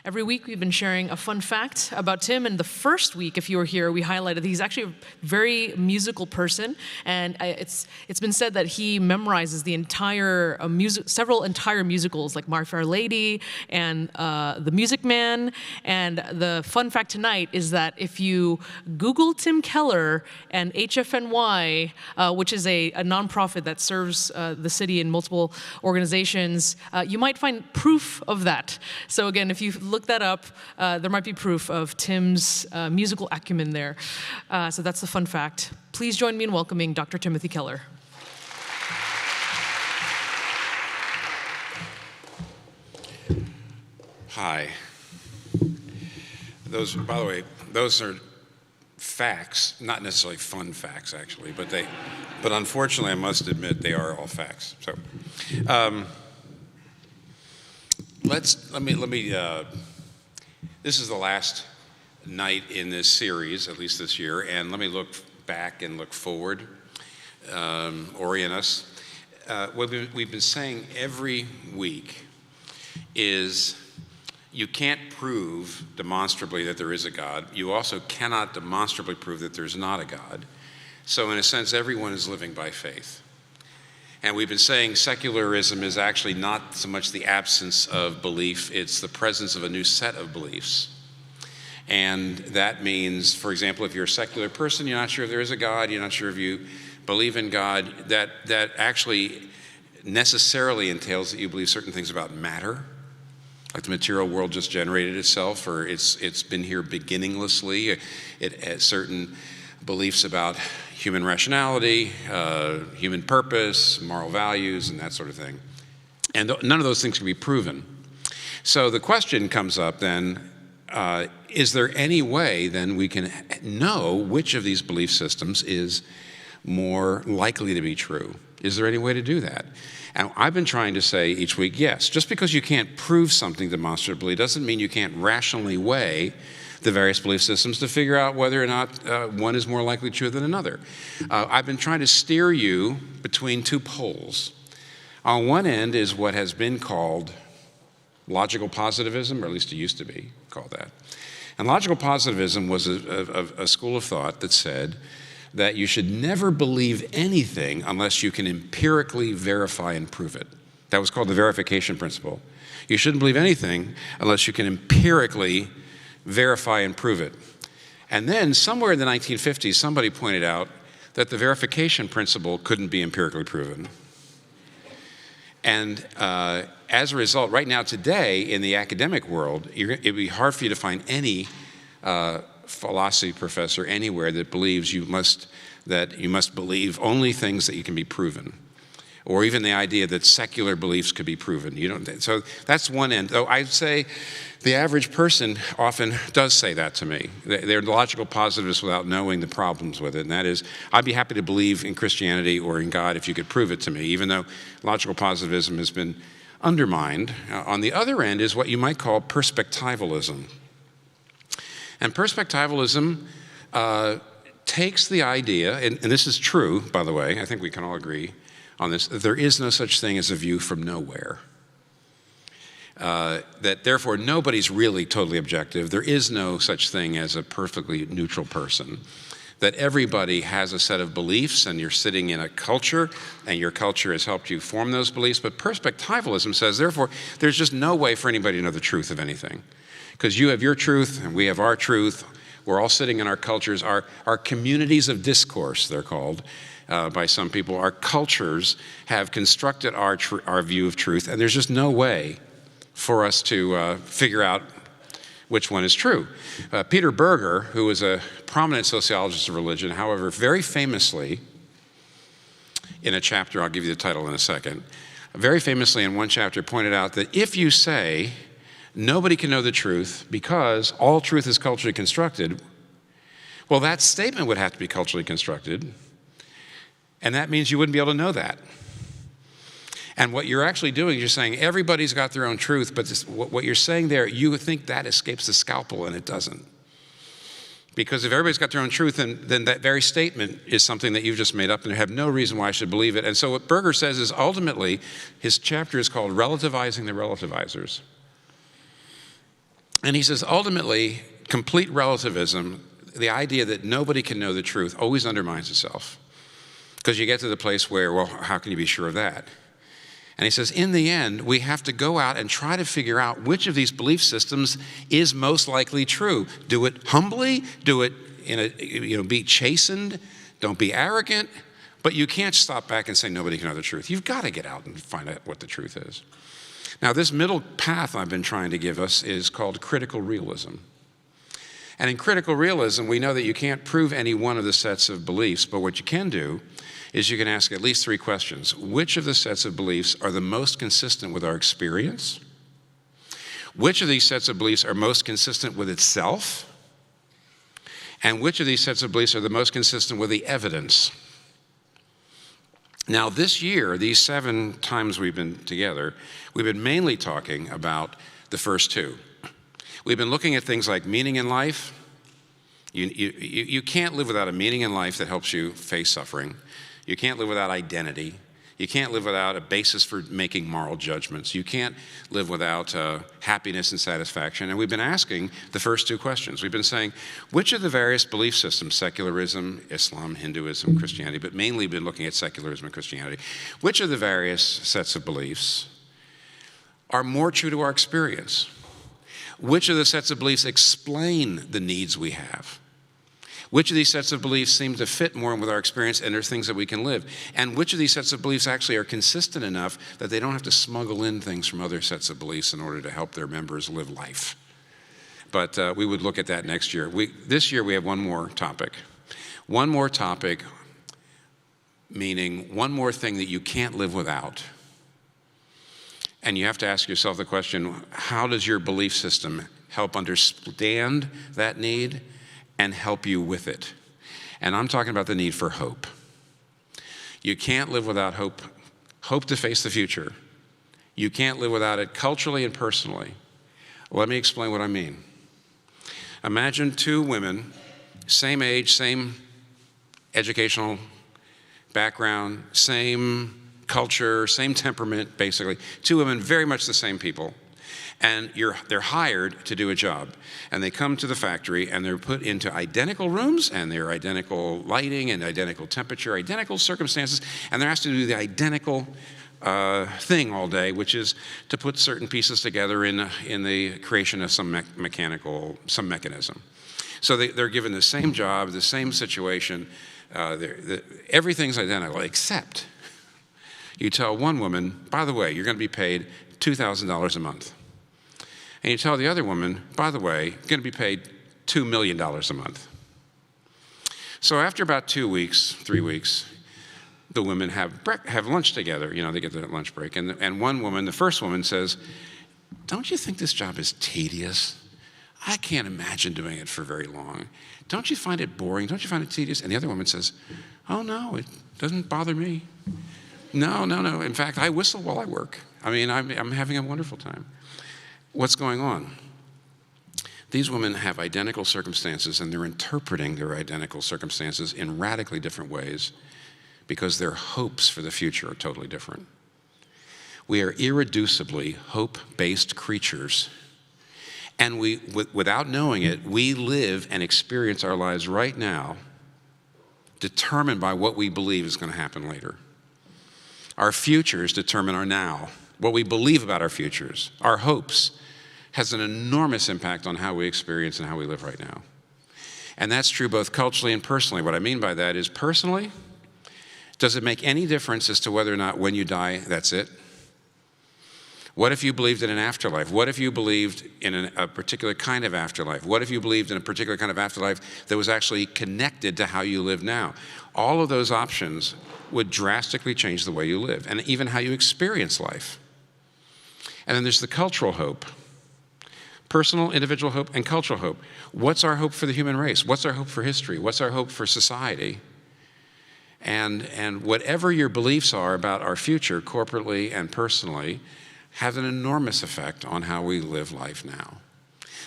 Every week we've been sharing a fun fact about Tim, and the first week, if you were here, we highlighted that he's actually a very musical person, and it's been said that he memorizes the entire several entire musicals like My Fair Lady and The Music Man. And the fun fact tonight is that if you Google Tim Keller and HFNY, which is a nonprofit that serves the city in multiple organizations, you might find proof of that. So again, if you look that up, there might be proof of Tim's musical acumen there. So that's the fun fact. Please join me in welcoming Dr. Timothy Keller. Hi. By the way, those are facts, not necessarily fun facts, actually, but unfortunately, I must admit they are all facts. So, let me. This is the last night in this series, at least this year, and let me look back and look forward, orient us. What we've been saying every week is you can't prove demonstrably that there is a God. You also cannot demonstrably prove that there's not a God. So in a sense, everyone is living by faith. And we've been saying secularism is actually not so much the absence of belief, it's the presence of a new set of beliefs. And that means, for example, if you're a secular person, you're not sure if there is a God, you're not sure if you believe in God, that actually necessarily entails that you believe certain things about matter, like the material world just generated itself, or it's been here beginninglessly. It has certain beliefs about human rationality, human purpose, moral values, and that sort of thing. And none of those things can be proven. So the question comes up then, is there any way then we can know which of these belief systems is more likely to be true? Is there any way to do that? And I've been trying to say each week, yes, just because you can't prove something demonstrably doesn't mean you can't rationally weigh the various belief systems to figure out whether or not one is more likely true than another. I've been trying to steer you between two poles. On one end is what has been called logical positivism, or at least it used to be called that. And logical positivism was a school of thought that said that you should never believe anything unless you can empirically verify and prove it. That was called the verification principle. You shouldn't believe anything unless you can empirically verify and prove it. And then somewhere in the 1950s, somebody pointed out that the verification principle couldn't be empirically proven. And as a result, right now today in the academic world, it'd be hard for you to find any philosophy professor anywhere that believes you must believe only things that you can be proven, or even the idea that secular beliefs could be proven. So that's one end. Though I'd say the average person often does say that to me. They're logical positivists without knowing the problems with it, and that is, I'd be happy to believe in Christianity or in God if you could prove it to me, even though logical positivism has been undermined. On the other end is what you might call perspectivalism. And perspectivalism takes the idea, and this is true, by the way, I think we can all agree on this, that there is no such thing as a view from nowhere. That therefore nobody's really totally objective. There is no such thing as a perfectly neutral person. That everybody has a set of beliefs, and you're sitting in a culture, and your culture has helped you form those beliefs. But perspectivalism says, therefore, there's just no way for anybody to know the truth of anything. Because you have your truth, and we have our truth. We're all sitting in our cultures, our communities of discourse, they're called by some people. Our cultures have constructed our view of truth, and there's just no way for us to figure out which one is true. Peter Berger, who was a prominent sociologist of religion, however, very famously, in a chapter, I'll give you the title in a second, very famously in one chapter pointed out that if you say nobody can know the truth because all truth is culturally constructed, well, that statement would have to be culturally constructed, and that means you wouldn't be able to know that. And what you're actually doing, you're saying everybody's got their own truth, but what you're saying there, you think that escapes the scalpel, and it doesn't. Because if everybody's got their own truth, then that very statement is something that you've just made up and have no reason why I should believe it. And so what Berger says is ultimately, his chapter is called Relativizing the Relativizers. And he says, ultimately, complete relativism, the idea that nobody can know the truth, always undermines itself. Because you get to the place where, well, how can you be sure of that? And he says, in the end, we have to go out and try to figure out which of these belief systems is most likely true. Do it humbly, do it be chastened, don't be arrogant, but you can't stop back and say nobody can know the truth. You've got to get out and find out what the truth is. Now, this middle path I've been trying to give us is called critical realism. And in critical realism, we know that you can't prove any one of the sets of beliefs, but what you can do is you can ask at least 3 questions. Which of the sets of beliefs are the most consistent with our experience? Which of these sets of beliefs are most consistent with itself? And which of these sets of beliefs are the most consistent with the evidence? Now, this year, these 7 times we've been together, we've been mainly talking about the first 2. We've been looking at things like meaning in life. You can't live without a meaning in life that helps you face suffering. You can't live without identity. You can't live without a basis for making moral judgments. You can't live without happiness and satisfaction. And we've been asking the first 2 questions. We've been saying, which of the various belief systems, secularism, Islam, Hinduism, Christianity, but mainly been looking at secularism and Christianity, which of the various sets of beliefs are more true to our experience? Which of the sets of beliefs explain the needs we have? Which of these sets of beliefs seem to fit more with our experience and are things that we can live? And which of these sets of beliefs actually are consistent enough that they don't have to smuggle in things from other sets of beliefs in order to help their members live life? But we would look at that next year. This year we have one more topic. One more topic, meaning one more thing that you can't live without. And you have to ask yourself the question, how does your belief system help understand that need and help you with it? And I'm talking about the need for hope. You can't live without hope. Hope to face the future. You can't live without it culturally and personally. Let me explain what I mean. Imagine 2 women, same age, same educational background, same culture, same temperament, basically. 2 women, very much the same people. And they're hired to do a job. And they come to the factory and they're put into identical rooms and they're identical lighting and identical temperature, identical circumstances, and they're asked to do the identical thing all day, which is to put certain pieces together in the creation of some mechanism. So they're given the same job, the same situation. Everything's identical, except you tell one woman, by the way, you're going to be paid $2,000 a month. And you tell the other woman, by the way, you're going to be paid $2 million a month. So after about 2 weeks, 3 weeks, the women have lunch together. They get their lunch break. And one woman, the first woman, says, don't you think this job is tedious? I can't imagine doing it for very long. Don't you find it boring? Don't you find it tedious? And the other woman says, oh, no, it doesn't bother me. No. In fact, I whistle while I work. I mean, I'm having a wonderful time. What's going on? These women have identical circumstances, and they're interpreting their identical circumstances in radically different ways because their hopes for the future are totally different. We are irreducibly hope-based creatures, and without knowing it, we live and experience our lives right now determined by what we believe is going to happen later. Our futures determine our now. What we believe about our futures, our hopes, has an enormous impact on how we experience and how we live right now. And that's true both culturally and personally. What I mean by that is, personally, does it make any difference as to whether or not when you die, that's it? What if you believed in an afterlife? What if you believed in a particular kind of afterlife? What if you believed in a particular kind of afterlife that was actually connected to how you live now? All of those options would drastically change the way you live and even how you experience life. And then there's the cultural hope. Personal, individual hope, and cultural hope. What's our hope for the human race? What's our hope for history? What's our hope for society? And whatever your beliefs are about our future, corporately and personally, have an enormous effect on how we live life now.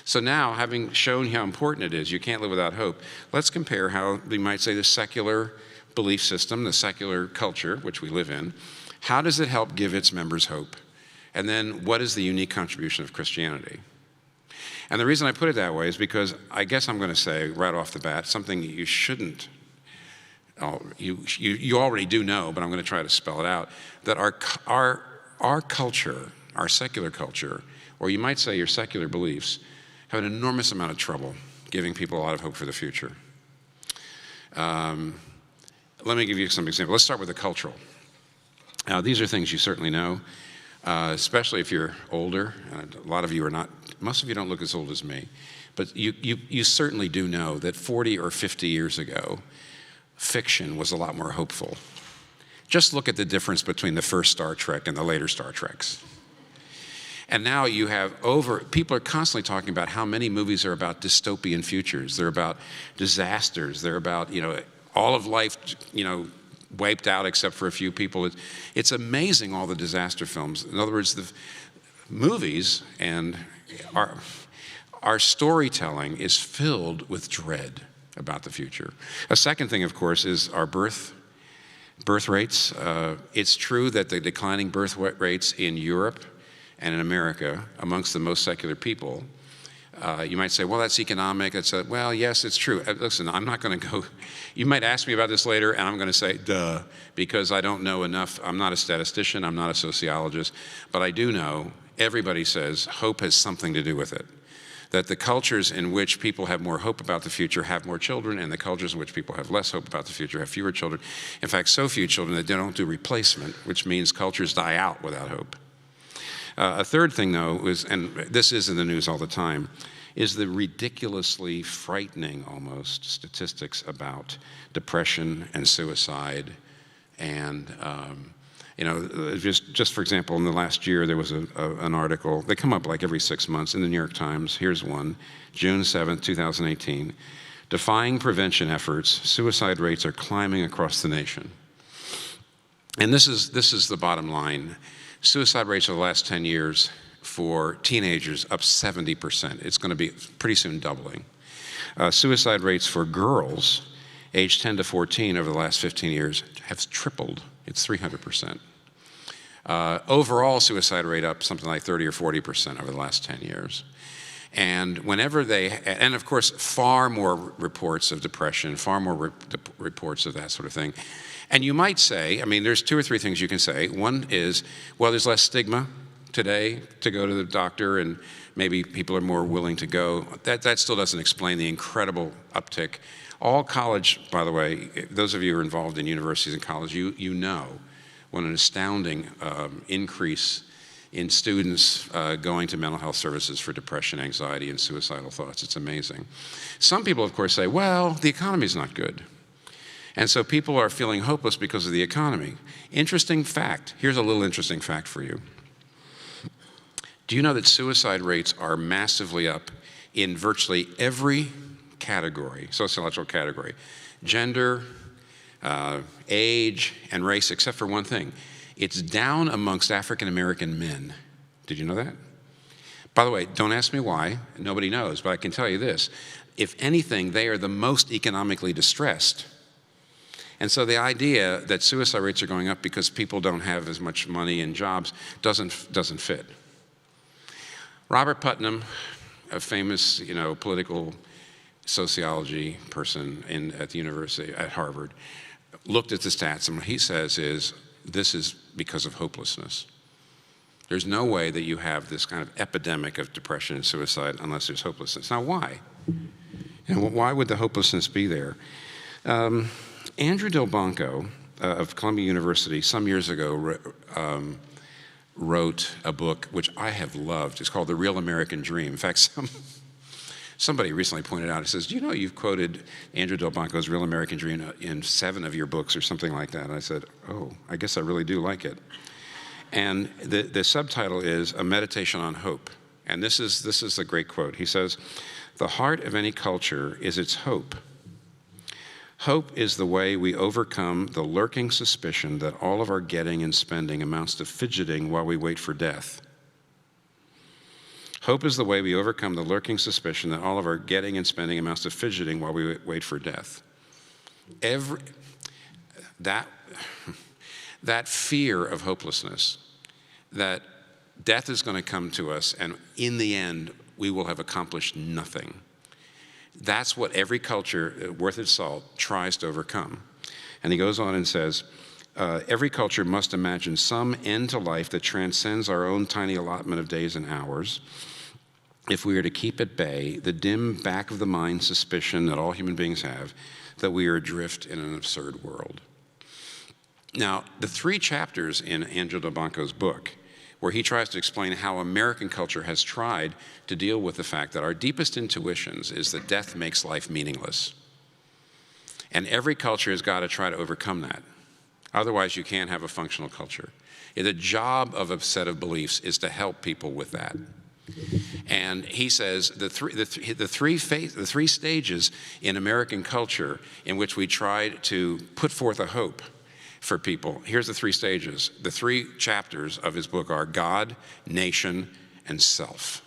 So now, having shown how important it is, you can't live without hope, let's compare how we might say the secular belief system, the secular culture which we live in, how does it help give its members hope? And then what is the unique contribution of Christianity? And the reason I put it that way is because I guess I'm going to say right off the bat something you shouldn't, you already do know, but I'm going to try to spell it out, that our culture, our secular culture, or you might say your secular beliefs, have an enormous amount of trouble giving people a lot of hope for the future. Let me give you some examples. Let's start with the cultural. Now, these are things you certainly know, especially if you're older. A lot of you are not, most of you don't look as old as me, but you certainly do know that 40 or 50 years ago, fiction was a lot more hopeful. Just look at the difference between the first Star Trek and the later Star Treks. And now you have people are constantly talking about how many movies are about dystopian futures. They're about disasters. They're about, all of life, wiped out except for a few people. It's amazing, all the disaster films. In other words, the movies and our storytelling is filled with dread about the future. A second thing, of course, is our birth rates. It's true that the declining birth rates in Europe and in America amongst the most secular people, you might say, well, that's economic. Well, yes, it's true. Listen, I'm not going to go. You might ask me about this later, and I'm going to say, duh, because I don't know enough. I'm not a statistician. I'm not a sociologist. But I do know everybody says hope has something to do with it. That the cultures in which people have more hope about the future have more children, and the cultures in which people have less hope about the future have fewer children. In fact, so few children that they don't do replacement, which means cultures die out without hope. A third thing, though, is, and this is in the news all the time, is the ridiculously frightening, almost, statistics about depression and suicide. And, just for example, in the last year, there was an article. They come up like every 6 months in the New York Times. Here's one, June 7th, 2018. Defying prevention efforts, suicide rates are climbing across the nation. And this is the bottom line. Suicide rates over the last 10 years for teenagers up 70%. It's going to be pretty soon doubling. Suicide rates for girls aged 10 to 14 over the last 15 years have tripled. It's 300%. Overall suicide rate up something like 30 or 40% over the last 10 years. And and of course, far more reports of depression, far more reports of that sort of thing. And you might say, there's 2 or 3 things you can say. One is, well, there's less stigma today to go to the doctor, and maybe people are more willing to go. That still doesn't explain the incredible uptick. All college, by the way, those of you who are involved in universities and college, you know what an astounding increase in students going to mental health services for depression, anxiety, and suicidal thoughts. It's amazing. Some people, of course, say, well, the economy's not good. And so people are feeling hopeless because of the economy. Interesting fact. Here's a little interesting fact for you. Do you know that suicide rates are massively up in virtually every category, sociological category? Gender, age, and race, except for one thing. It's down amongst African American men. Did you know that? By the way, don't ask me why. Nobody knows, but I can tell you this. If anything, they are the most economically distressed. And so the idea that suicide rates are going up because people don't have as much money and jobs doesn't fit. Robert Putnam, a famous, political sociology person at the university at Harvard, looked at the stats, and what he says is, this is because of hopelessness. There's no way that you have this kind of epidemic of depression and suicide unless there's hopelessness. Now, why? And why would the hopelessness be there? Andrew Delbanco of Columbia University some years ago wrote a book which I have loved. It's called The Real American Dream. In fact, somebody recently pointed out, he says, do you know you've quoted Andrew Delbanco's Real American Dream in 7 of your books or something like that? And I said, oh, I guess I really do like it. And the subtitle is A Meditation on Hope. And this is a great quote. He says, the heart of any culture is its hope. Hope is the way we overcome the lurking suspicion that all of our getting and spending amounts to fidgeting while we wait for death. Hope is the way we overcome the lurking suspicion that all of our getting and spending amounts to fidgeting while we wait for death. That fear of hopelessness, that death is going to come to us, and in the end, we will have accomplished nothing. That's what every culture worth its salt tries to overcome. And he goes on and says, every culture must imagine some end to life that transcends our own tiny allotment of days and hours. If we are to keep at bay the dim back of the mind suspicion that all human beings have, that we are adrift in an absurd world. Now, the 3 chapters in Angelo Banco's book, where he tries to explain how American culture has tried to deal with the fact that our deepest intuitions is that death makes life meaningless. And every culture has got to try to overcome that. Otherwise, you can't have a functional culture. The job of a set of beliefs is to help people with that. And he says the three stages in American culture in which we tried to put forth a hope for people. Here's the 3 stages. The 3 chapters of his book are God, nation, and self.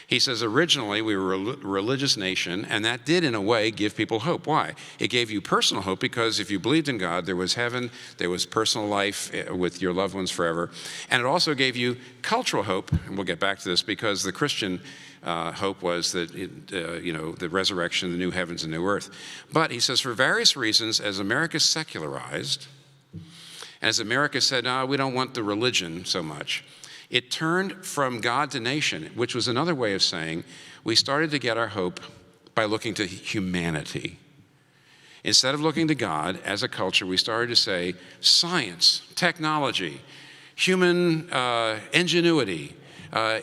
He says originally we were a religious nation, and that did in a way give people hope. Why? It gave you personal hope because if you believed in God, there was heaven, there was personal life with your loved ones forever. And it also gave you cultural hope, and we'll get back to this, because the Christian hope was that, the resurrection, the new heavens and new earth. But he says for various reasons, as America secularized, as America said, no, we don't want the religion so much, it turned from God to nation, which was another way of saying we started to get our hope by looking to humanity. Instead of looking to God as a culture, we started to say science, technology, human ingenuity,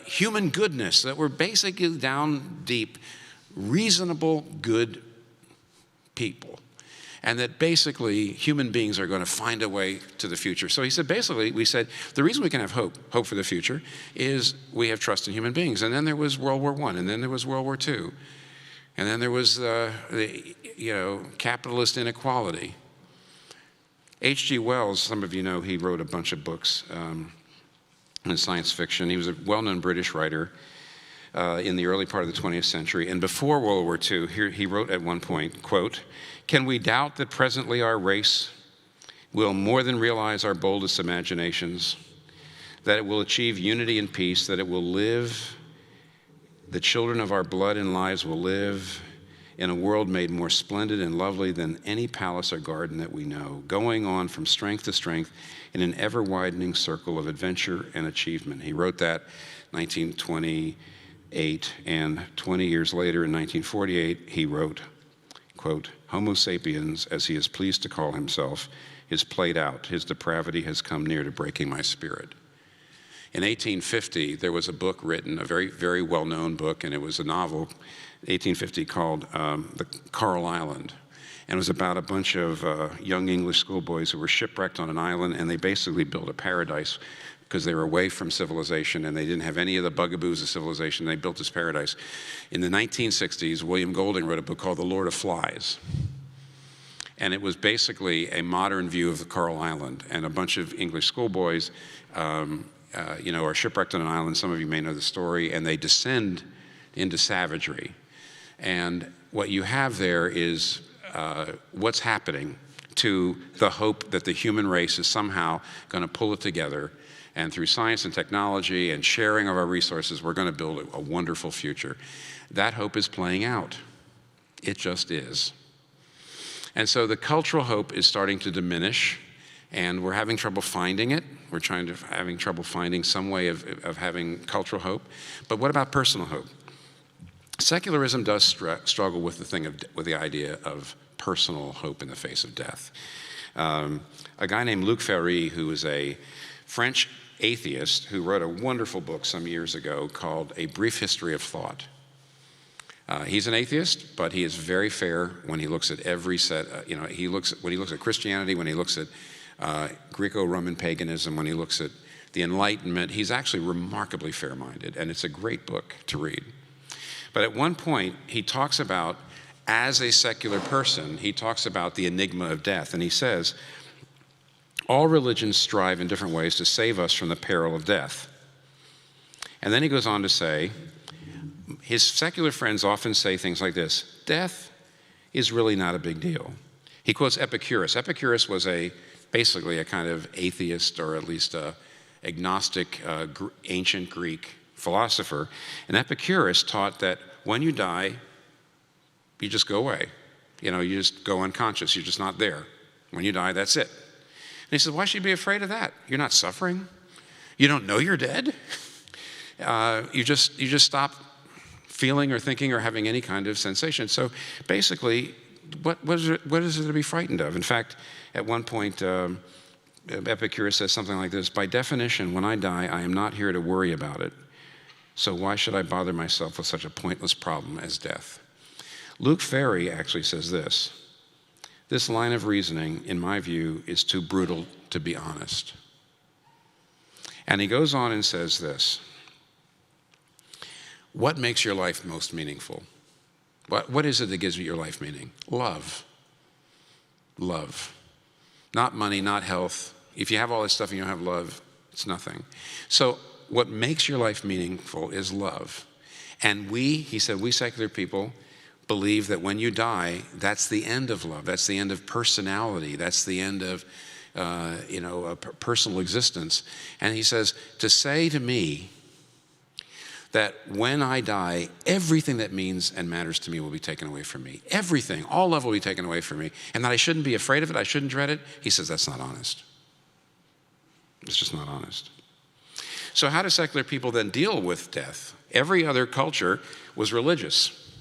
human goodness, that we're basically down deep, reasonable, good people. And that basically human beings are going to find a way to the future. So he said, basically, we said, the reason we can have hope for the future, is we have trust in human beings. And then there was World War I, and then there was World War II. And then there was capitalist inequality. H.G. Wells, some of you know, he wrote a bunch of books in science fiction. He was a well-known British writer in the early part of the 20th century. And before World War II, he wrote at one point, quote, "Can we doubt that presently our race will more than realize our boldest imaginations, that it will achieve unity and peace, that it will live, the children of our blood and lives will live in a world made more splendid and lovely than any palace or garden that we know, going on from strength to strength in an ever-widening circle of adventure and achievement." He wrote that 1928, and 20 years later, in 1948, he wrote, quote, "Homo sapiens, as he is pleased to call himself, is played out. His depravity has come near to breaking my spirit." In 1850, there was a book written, a very, very well-known book, and it was a novel, 1850, called The Coral Island. And it was about a bunch of young English schoolboys who were shipwrecked on an island, and they basically built a paradise because they were away from civilization and they didn't have any of the bugaboos of civilization. They built this paradise. In the 1960s, William Golding wrote a book called The Lord of Flies. And it was basically a modern view of the Coral Island. And a bunch of English schoolboys, are shipwrecked on an island. Some of you may know the story. And they descend into savagery. And what you have there is what's happening to the hope that the human race is somehow going to pull it together. And through science and technology and sharing of our resources, we're going to build a wonderful future. That hope is playing out. It just is. And so the cultural hope is starting to diminish, and we're having trouble finding it. We're having trouble finding some way of having cultural hope. But what about personal hope? Secularism does struggle with the idea of personal hope in the face of death. A guy named Luc Ferry, who is a French atheist who wrote a wonderful book some years ago called A Brief History of Thought. He's an atheist, but he is very fair when he looks at every set. When he looks at Christianity, when he looks at Greco-Roman paganism, when he looks at the Enlightenment, he's actually remarkably fair-minded, and it's a great book to read. But at one point, he talks about, as a secular person, he talks about the enigma of death, and he says, "All religions strive in different ways to save us from the peril of death." And then he goes on to say, his secular friends often say things like this: death is really not a big deal. He quotes Epicurus. Epicurus was basically a kind of atheist, or at least a agnostic ancient Greek philosopher, and Epicurus taught that when you die, you just go away. You just go unconscious. You're just not there. When you die, that's it. And he said, why should you be afraid of that? You're not suffering. You don't know you're dead. You just stop feeling or thinking or having any kind of sensation. So basically, what is it to be frightened of? In fact, at one point, Epicurus says something like this: by definition, when I die, I am not here to worry about it. So why should I bother myself with such a pointless problem as death? Luke Ferry actually says this: this line of reasoning, in my view, is too brutal to be honest. And he goes on and says this: what makes your life most meaningful? What is it that gives you your life meaning? Love. Love. Not money, not health. If you have all this stuff and you don't have love, it's nothing. So what makes your life meaningful is love. And he said, we secular people believe that when you die, that's the end of love. That's the end of personality. That's the end of, a personal existence. And he says, to say to me that when I die, everything that means and matters to me will be taken away from me. Everything, all love will be taken away from me. And that I shouldn't be afraid of it, I shouldn't dread it. He says that's not honest. It's just not honest. So how do secular people then deal with death? Every other culture was religious.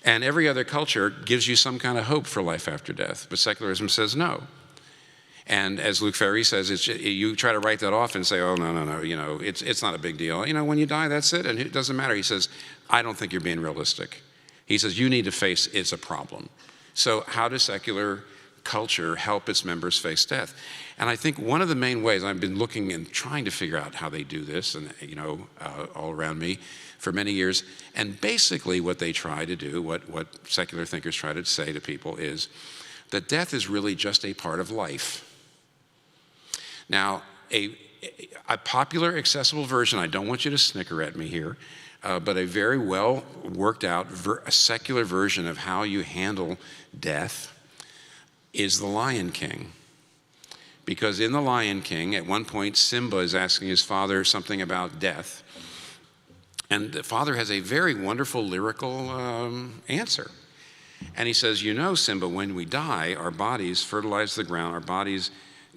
And every other culture gives you some kind of hope for life after death. But secularism says no. And as Luke Ferry says, you try to write that off and say, oh, no, it's not a big deal. When you die, that's it, and it doesn't matter. He says, I don't think you're being realistic. He says, you need to face it's a problem. So how does secular culture help its members face death? And I think one of the main ways, I've been looking and trying to figure out how they do this, and all around me for many years, and basically what they try to do, what secular thinkers try to say to people is that death is really just a part of life. Now, a popular, accessible version, I don't want you to snicker at me here, but a very well worked out a secular version of how you handle death is The Lion King. Because in The Lion King, at one point, Simba is asking his father something about death. And the father has a very wonderful lyrical answer. And he says, Simba, when we die, our bodies fertilize the ground, our bodies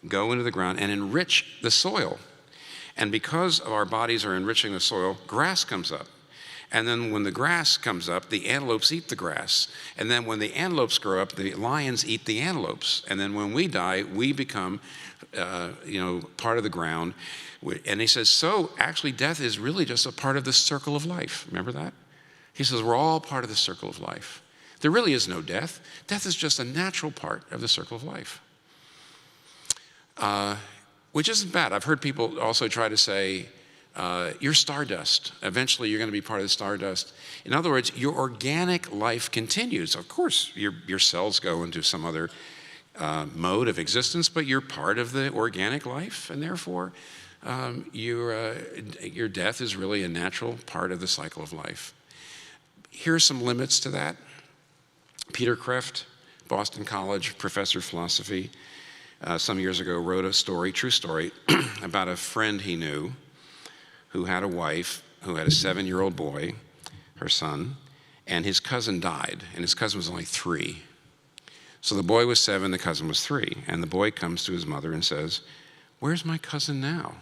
go into the ground and enrich the soil. And because our bodies are enriching the soil, grass comes up. And then when the grass comes up, the antelopes eat the grass. And then when the antelopes grow up, the lions eat the antelopes. And then when we die, we become, part of the ground. And he says, so actually death is really just a part of the circle of life. Remember that? He says, we're all part of the circle of life. There really is no death. Death is just a natural part of the circle of life. Which isn't bad. I've heard people also try to say, you're stardust. Eventually you're going to be part of the stardust. In other words, your organic life continues. Of course, your cells go into some other mode of existence, but you're part of the organic life, and therefore your death is really a natural part of the cycle of life. Here are some limits to that. Peter Kreeft, Boston College professor of philosophy, some years ago wrote a story, true story, about a friend he knew who had a wife who had a 7-year-old boy, her son, and his cousin died, and his cousin was only 3. So the boy was 7, the cousin was 3, and the boy comes to his mother and says, "Where's my cousin now?"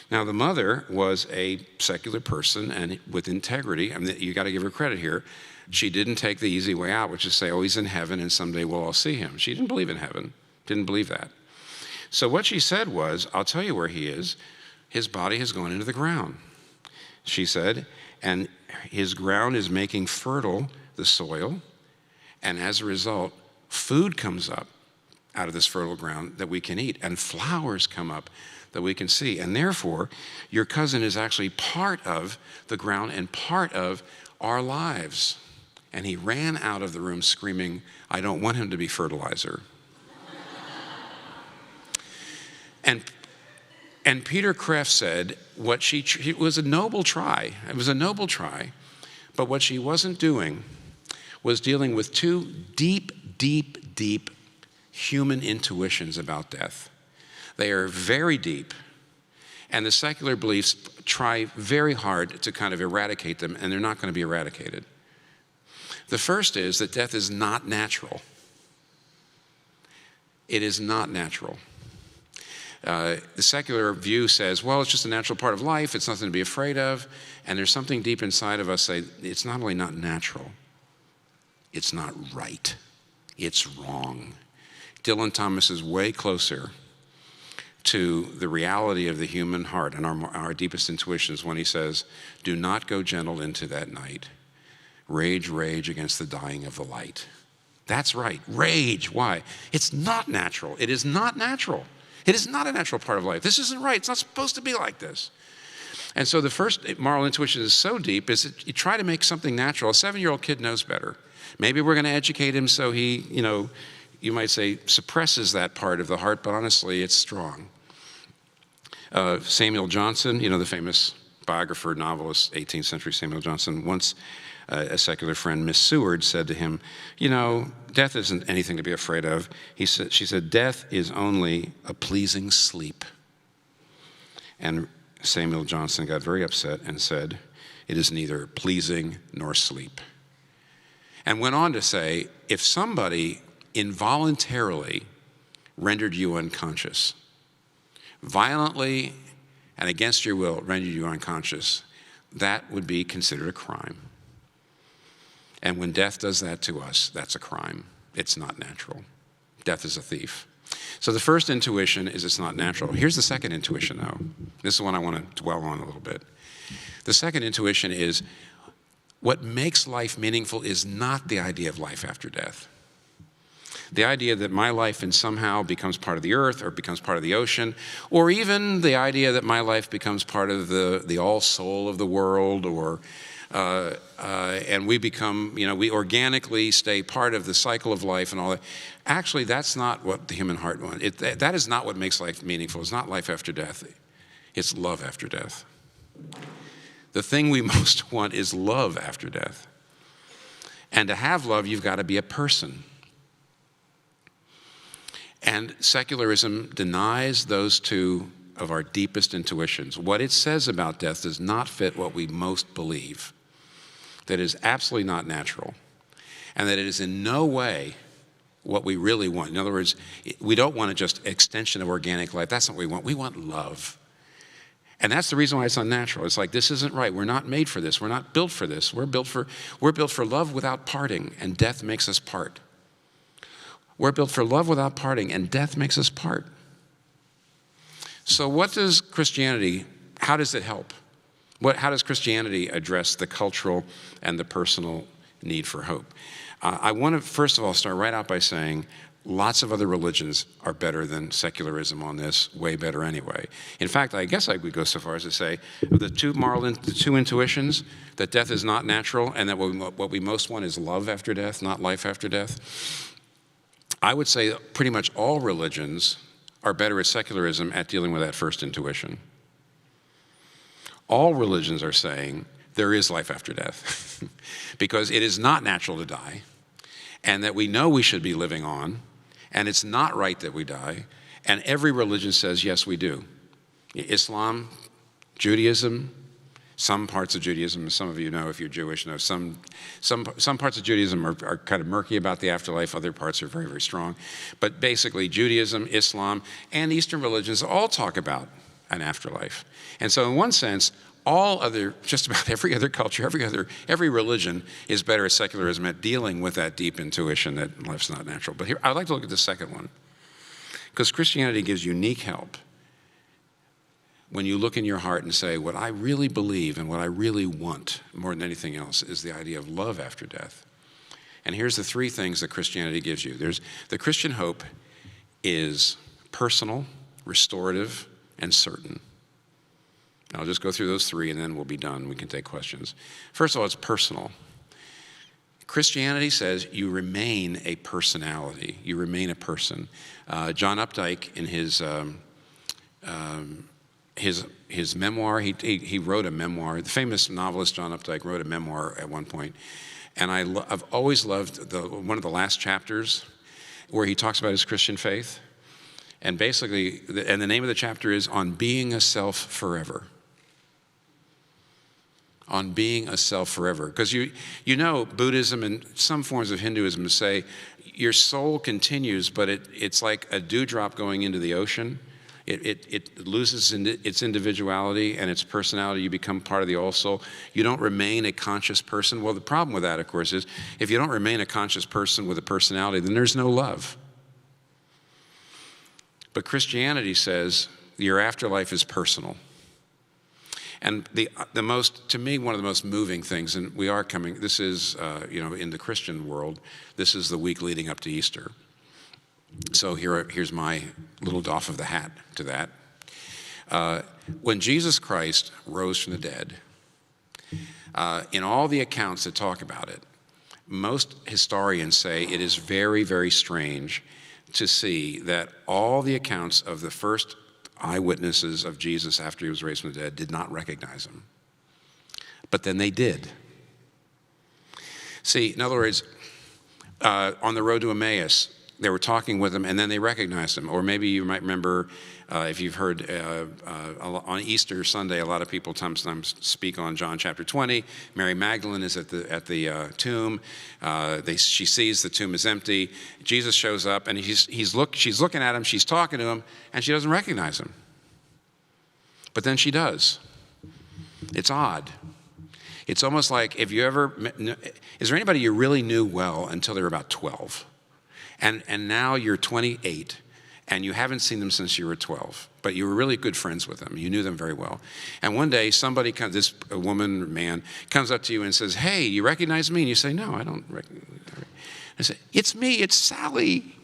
Now the mother was a secular person and with integrity. I mean, you got to give her credit here. She didn't take the easy way out, which is say, oh, he's in heaven and someday we'll all see him. She didn't believe in heaven, didn't believe that. So what she said was, I'll tell you where he is. His body has gone into the ground, she said, and his ground is making fertile the soil, and as a result, food comes up out of this fertile ground that we can eat, and flowers come up that we can see. And therefore, your cousin is actually part of the ground and part of our lives. And he ran out of the room screaming, I don't want him to be fertilizer. And Peter Kreeft said, it was a noble try. It was a noble try. But what she wasn't doing was dealing with 2 deep, deep, deep human intuitions about death. They are very deep. And the secular beliefs try very hard to kind of eradicate them, and they're not going to be eradicated. The first is that death is not natural. It is not natural. The secular view says, well, it's just a natural part of life. It's nothing to be afraid of. And there's something deep inside of us say, it's not only not natural, it's not right. It's wrong. Dylan Thomas is way closer to the reality of the human heart and our deepest intuitions when he says, do not go gentle into that night. Rage, rage against the dying of the light. That's right, rage. Why? It's not natural. It is not natural. It is not a natural part of life. This isn't right. It's not supposed to be like this. And so the first moral intuition is so deep is that you try to make something natural. A 7-year-old kid knows better. Maybe we're going to educate him so he, you might say, suppresses that part of the heart, but honestly, it's strong. Samuel Johnson, the famous biographer, novelist, 18th century Samuel Johnson, once a secular friend, Miss Seward, said to him, death isn't anything to be afraid of. She said, death is only a pleasing sleep. And Samuel Johnson got very upset and said, it is neither pleasing nor sleep. And went on to say, if somebody involuntarily rendered you unconscious, violently and against your will rendered you unconscious, that would be considered a crime. And when death does that to us, that's a crime. It's not natural. Death is a thief. So the first intuition is it's not natural. Here's the second intuition, though. This is one I want to dwell on a little bit. The second intuition is what makes life meaningful is not the idea of life after death. The idea that my life somehow becomes part of the earth or becomes part of the ocean, or even the idea that my life becomes part of the all soul of the world, or and we become, we organically stay part of the cycle of life and all that. Actually, that's not what the human heart wants. That is not what makes life meaningful. It's not life after death. It's love after death. The thing we most want is love after death. And to have love, you've got to be a person. And secularism denies those two of our deepest intuitions. What it says about death does not fit what we most believe. That it is absolutely not natural. And that it is in no way what we really want. In other words, we don't want just extension of organic life. That's not what we want. We want love. And that's the reason why it's unnatural. It's like, this isn't right. We're not made for this. We're not built for this. We're built for love without parting, and death makes us part. We're built for love without parting, and death makes us part. So what does Christianity, how does it help? How does Christianity address the cultural and the personal need for hope? I want to, first of all, start right out by saying lots of other religions are better than secularism on this, way better anyway. In fact, I guess I would go so far as to say the two intuitions, that death is not natural and that what we most want is love after death, not life after death. I would say pretty much all religions are better at secularism at dealing with that first intuition. All religions are saying there is life after death because it is not natural to die, and that we know we should be living on, and it's not right that we die, and every religion says, yes, we do. Islam, Judaism, some parts of Judaism, some of you know if you're Jewish, know some parts of Judaism are kind of murky about the afterlife, other parts are very, very strong. But basically Judaism, Islam, and Eastern religions all talk about an afterlife. And so in one sense, just about every other culture, every religion is better at secularism at dealing with that deep intuition that life's not natural. But here, I'd like to look at the second one, because Christianity gives unique help when you look in your heart and say, what I really believe and what I really want more than anything else is the idea of love after death. And here's the three things that Christianity gives you. The Christian hope is personal, restorative, and certain. I'll just go through those three and then we'll be done. We can take questions. First of all, it's personal. Christianity says you remain a personality. You remain a person. John Updike, in his memoir, he wrote a memoir. The famous novelist John Updike wrote a memoir at one point. And I've always loved one of the last chapters where he talks about his Christian faith. And basically, the name of the chapter is On Being a Self Forever. on being a self forever. Because you know Buddhism and some forms of Hinduism say your soul continues, but it's like a dewdrop going into the ocean. It loses its individuality and its personality. You become part of the all soul. You don't remain a conscious person. Well, the problem with that, of course, is if you don't remain a conscious person with a personality, then there's no love. But Christianity says your afterlife is personal. And to me, one of the most moving things, and we are coming, this is, in the Christian world, this is the week leading up to Easter. So here's my little doff of the hat to that. When Jesus Christ rose from the dead, in all the accounts that talk about it, most historians say it is very, very strange to see that all the accounts of the first eyewitnesses of Jesus after he was raised from the dead did not recognize him. But then they did. See, in other words, on the road to Emmaus, they were talking with him and then they recognized him. Or maybe you might remember, if you've heard on Easter Sunday, a lot of people sometimes speak on John chapter 20. Mary Magdalene is at the tomb. She sees the tomb is empty. Jesus shows up and she's looking at him, she's talking to him, and she doesn't recognize him. But then she does. It's odd. It's almost like is there anybody you really knew well until they were about 12? And now you're 28, and you haven't seen them since you were 12, but you were really good friends with them. You knew them very well. And one day, a woman or man, comes up to you and says, "Hey, you recognize me?" And you say, "No, I don't recognize you." I say, "It's me, it's Sally."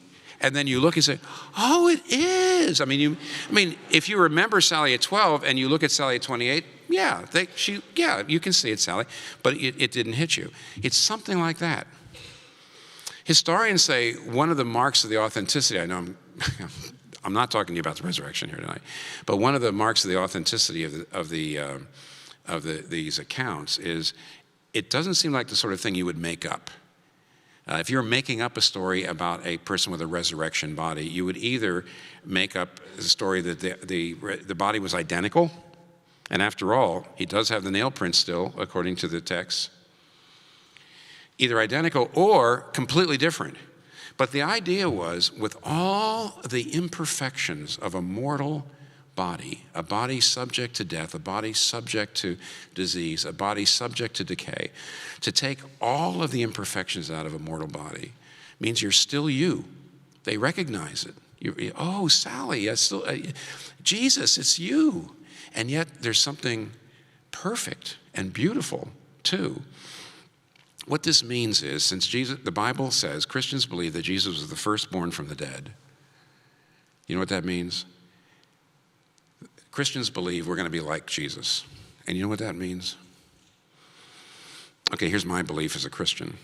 And then you look and say, "Oh, it is." If you remember Sally at 12 and you look at Sally at 28, yeah, you can see it's Sally, but it didn't hit you. It's something like that. Historians say one of the marks of the authenticity, I know I'm not talking to you about the resurrection here tonight, but one of the marks of the authenticity of these accounts is it doesn't seem like the sort of thing you would make up. If you're making up a story about a person with a resurrection body, you would either make up the story that the body was identical, and after all, he does have the nail prints still, according to the text, either identical or completely different. But the idea was, with all the imperfections of a mortal body, a body subject to death, a body subject to disease, a body subject to decay, to take all of the imperfections out of a mortal body means you're still you. They recognize it. Oh, Sally, Jesus, it's you. And yet there's something perfect and beautiful too. What this means is, since the Bible says, Christians believe that Jesus was the firstborn from the dead. You know what that means? Christians believe we're going to be like Jesus. And you know what that means? Okay, here's my belief as a Christian.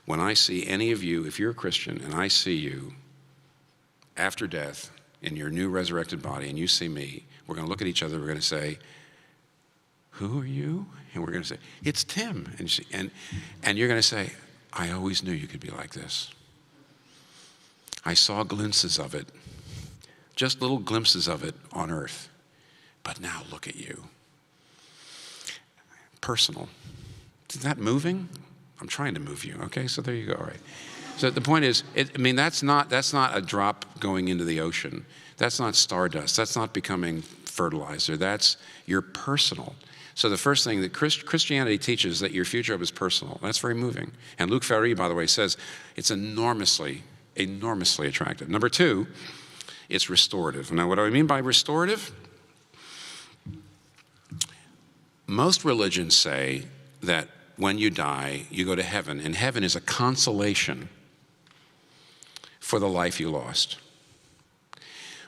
When I see any of you, if you're a Christian, and I see you after death in your new resurrected body, and you see me, we're going to look at each other, we're going to say, "Who are you?" And we're going to say, "It's Tim." And you're going to say, "I always knew you could be like this. I saw glimpses of it, just little glimpses of it on earth. But now look at you." Personal. Isn't that moving? I'm trying to move you. Okay, so there you go. All right. So the point is, that's not a drop going into the ocean. That's not stardust. That's not becoming fertilizer. You're personal. So the first thing that Christianity teaches that your future hope is personal. That's very moving. And Luc Ferry, by the way, says it's enormously, enormously attractive. Number two, it's restorative. Now, what do I mean by restorative? Most religions say that when you die, you go to heaven, and heaven is a consolation for the life you lost.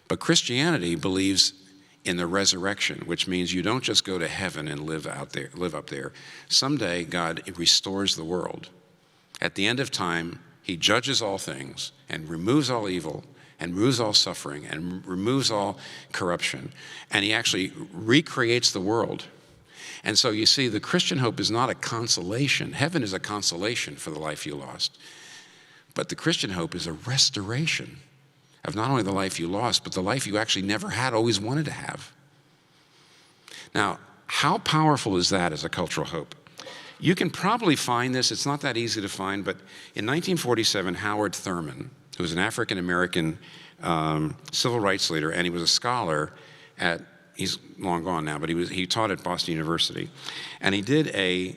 But Christianity believes in the resurrection, which means you don't just go to heaven and live up there. Someday, God restores the world. At the end of time, he judges all things and removes all evil and removes all suffering and removes all corruption. And he actually recreates the world. And so you see, the Christian hope is not a consolation. Heaven is a consolation for the life you lost. But the Christian hope is a restoration of not only the life you lost, but the life you actually never had, always wanted to have. Now, How powerful is that as a cultural hope? You can probably find this. It's not that easy to find, but in 1947, Howard Thurman, who was an African-American civil rights leader, and he was a scholar he's long gone now, but he taught at Boston University. And he did a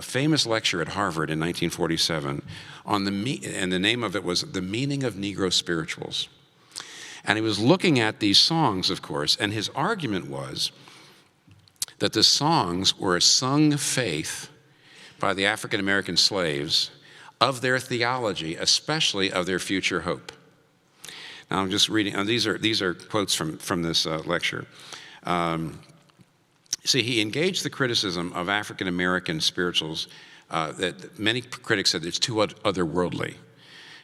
famous lecture at Harvard in 1947 and the name of it was The Meaning of Negro Spirituals. And he was looking at these songs, of course, and his argument was that the songs were a sung faith by the African-American slaves of their theology, especially of their future hope. Now I'm just reading, these are quotes from this lecture. See, he engaged the criticism of African-American spirituals that many critics said it's too otherworldly.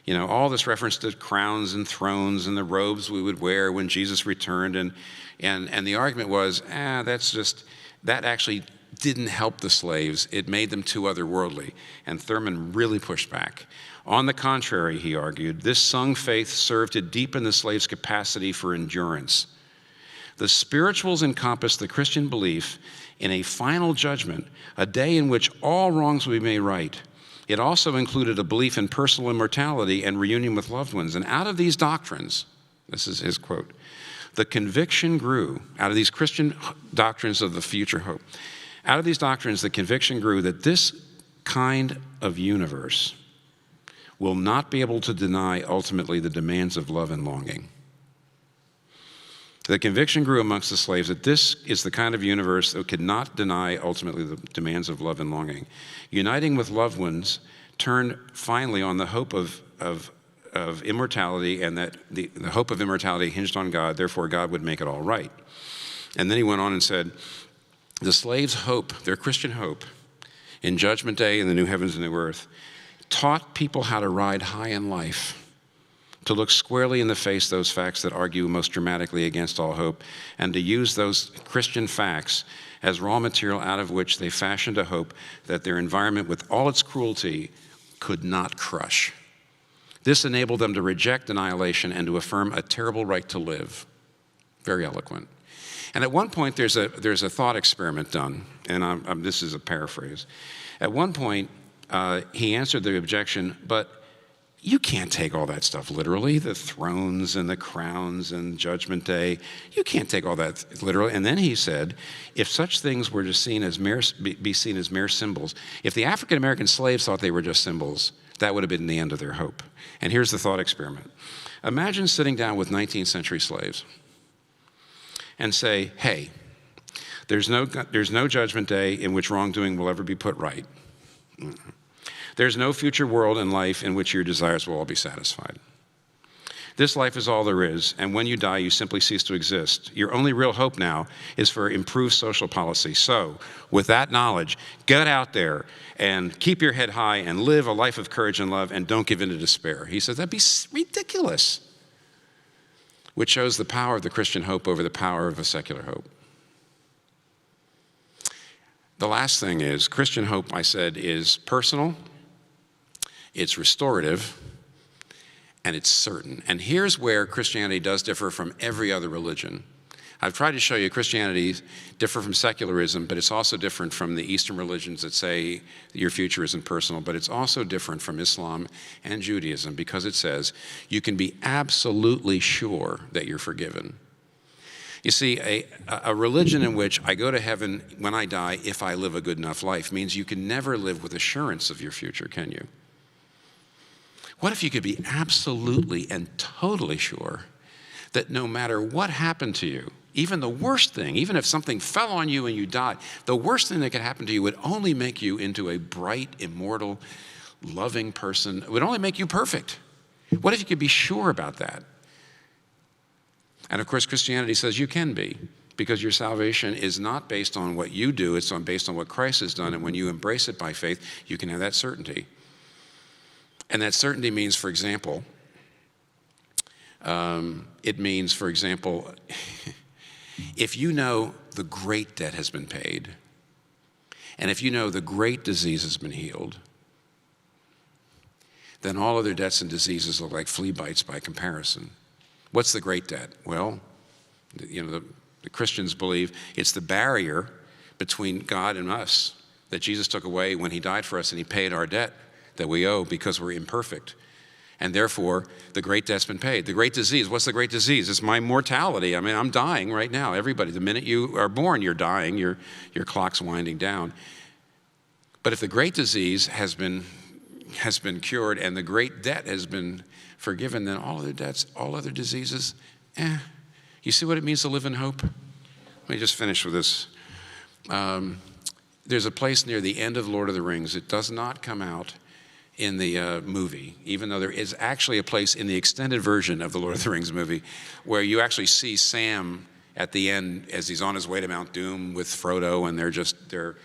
You know, all this reference to crowns and thrones and the robes we would wear when Jesus returned, and the argument was, that actually didn't help the slaves. It made them too otherworldly. And Thurman really pushed back. On the contrary, he argued, this sung faith served to deepen the slave's capacity for endurance. The spirituals encompass the Christian belief in a final judgment, a day in which all wrongs will be made right. It also included a belief in personal immortality and reunion with loved ones. And out of these doctrines, this is his quote, the conviction grew, out of these Christian doctrines of the future hope, out of these doctrines, the conviction grew that this kind of universe will not be able to deny ultimately the demands of love and longing. The conviction grew amongst the slaves that this is the kind of universe that could not deny ultimately the demands of love and longing. Uniting with loved ones turned finally on the hope of immortality, and that the hope of immortality hinged on God, therefore God would make it all right. And then he went on and said, the slaves' hope, their Christian hope, in Judgment Day and the new heavens and new earth, taught people how to ride high in life, to look squarely in the face those facts that argue most dramatically against all hope, and to use those Christian facts as raw material out of which they fashioned a hope that their environment, with all its cruelty, could not crush. This enabled them to reject annihilation and to affirm a terrible right to live. Very eloquent. And at one point, there's a thought experiment done, and this is a paraphrase. At one point, he answered the objection, but you can't take all that stuff literally, the thrones and the crowns and Judgment Day. You can't take all that literally. And then he said, if such things were to be seen as mere symbols, if the African-American slaves thought they were just symbols, that would have been the end of their hope. And here's the thought experiment. Imagine sitting down with 19th century slaves and say, hey, there's no Judgment Day in which wrongdoing will ever be put right. There's no future world and life in which your desires will all be satisfied. This life is all there is, and when you die, you simply cease to exist. Your only real hope now is for improved social policy. So, with that knowledge, get out there and keep your head high and live a life of courage and love, and don't give in to despair. He says that'd be ridiculous, which shows the power of the Christian hope over the power of a secular hope. The last thing is, Christian hope, I said, is personal, it's restorative, and it's certain. And here's where Christianity does differ from every other religion. I've tried to show you Christianity differs from secularism, but it's also different from the Eastern religions that say your future isn't personal, but it's also different from Islam and Judaism because it says you can be absolutely sure that you're forgiven. You see, a religion in which I go to heaven when I die if I live a good enough life means you can never live with assurance of your future, can you? What if you could be absolutely and totally sure that no matter what happened to you, even the worst thing, even if something fell on you and you died, the worst thing that could happen to you would only make you into a bright, immortal, loving person. It would only make you perfect. What if you could be sure about that? And of course, Christianity says you can be, because your salvation is not based on what you do, it's based on what Christ has done. And when you embrace it by faith, you can have that certainty. And that certainty means, for example, if you know the great debt has been paid, and if you know the great disease has been healed, then all other debts and diseases look like flea bites by comparison. What's the great debt? Well, The Christians believe it's the barrier between God and us that Jesus took away when he died for us and he paid our debt that we owe because we're imperfect. And therefore, the great debt's been paid. The great disease, what's the great disease? It's my mortality. I mean, I'm dying right now. Everybody, the minute you are born, you're dying. Your clock's winding down. But if the great disease has been cured and the great debt has been forgiven, then all other debts, all other diseases, You see what it means to live in hope? Let me just finish with this. There's a place near the end of Lord of the Rings. It does not come out in the movie, even though there is actually a place in the extended version of the Lord of the Rings movie where you actually see Sam at the end as he's on his way to Mount Doom with Frodo, and they're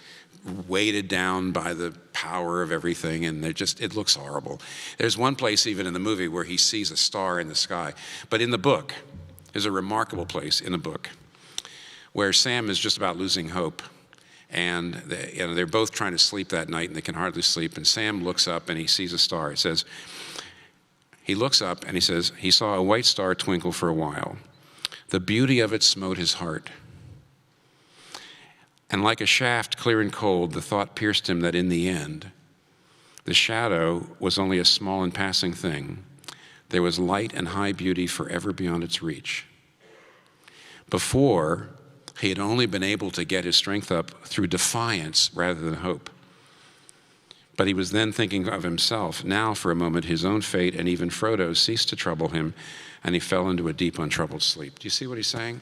weighted down by the power of everything, and it looks horrible. There's one place even in the movie where he sees a star in the sky. But in the book, there's a remarkable place in the book where Sam is just about losing hope. And they're both trying to sleep that night, and they can hardly sleep. And Sam looks up, and he sees a star. It says, he looks up, and he says, he saw a white star twinkle for a while. The beauty of it smote his heart. And like a shaft clear and cold, the thought pierced him that in the end, the shadow was only a small and passing thing. There was light and high beauty forever beyond its reach. Before, he had only been able to get his strength up through defiance rather than hope. But he was then thinking of himself. Now, for a moment, his own fate and even Frodo's ceased to trouble him, and he fell into a deep, untroubled sleep. Do you see what he's saying?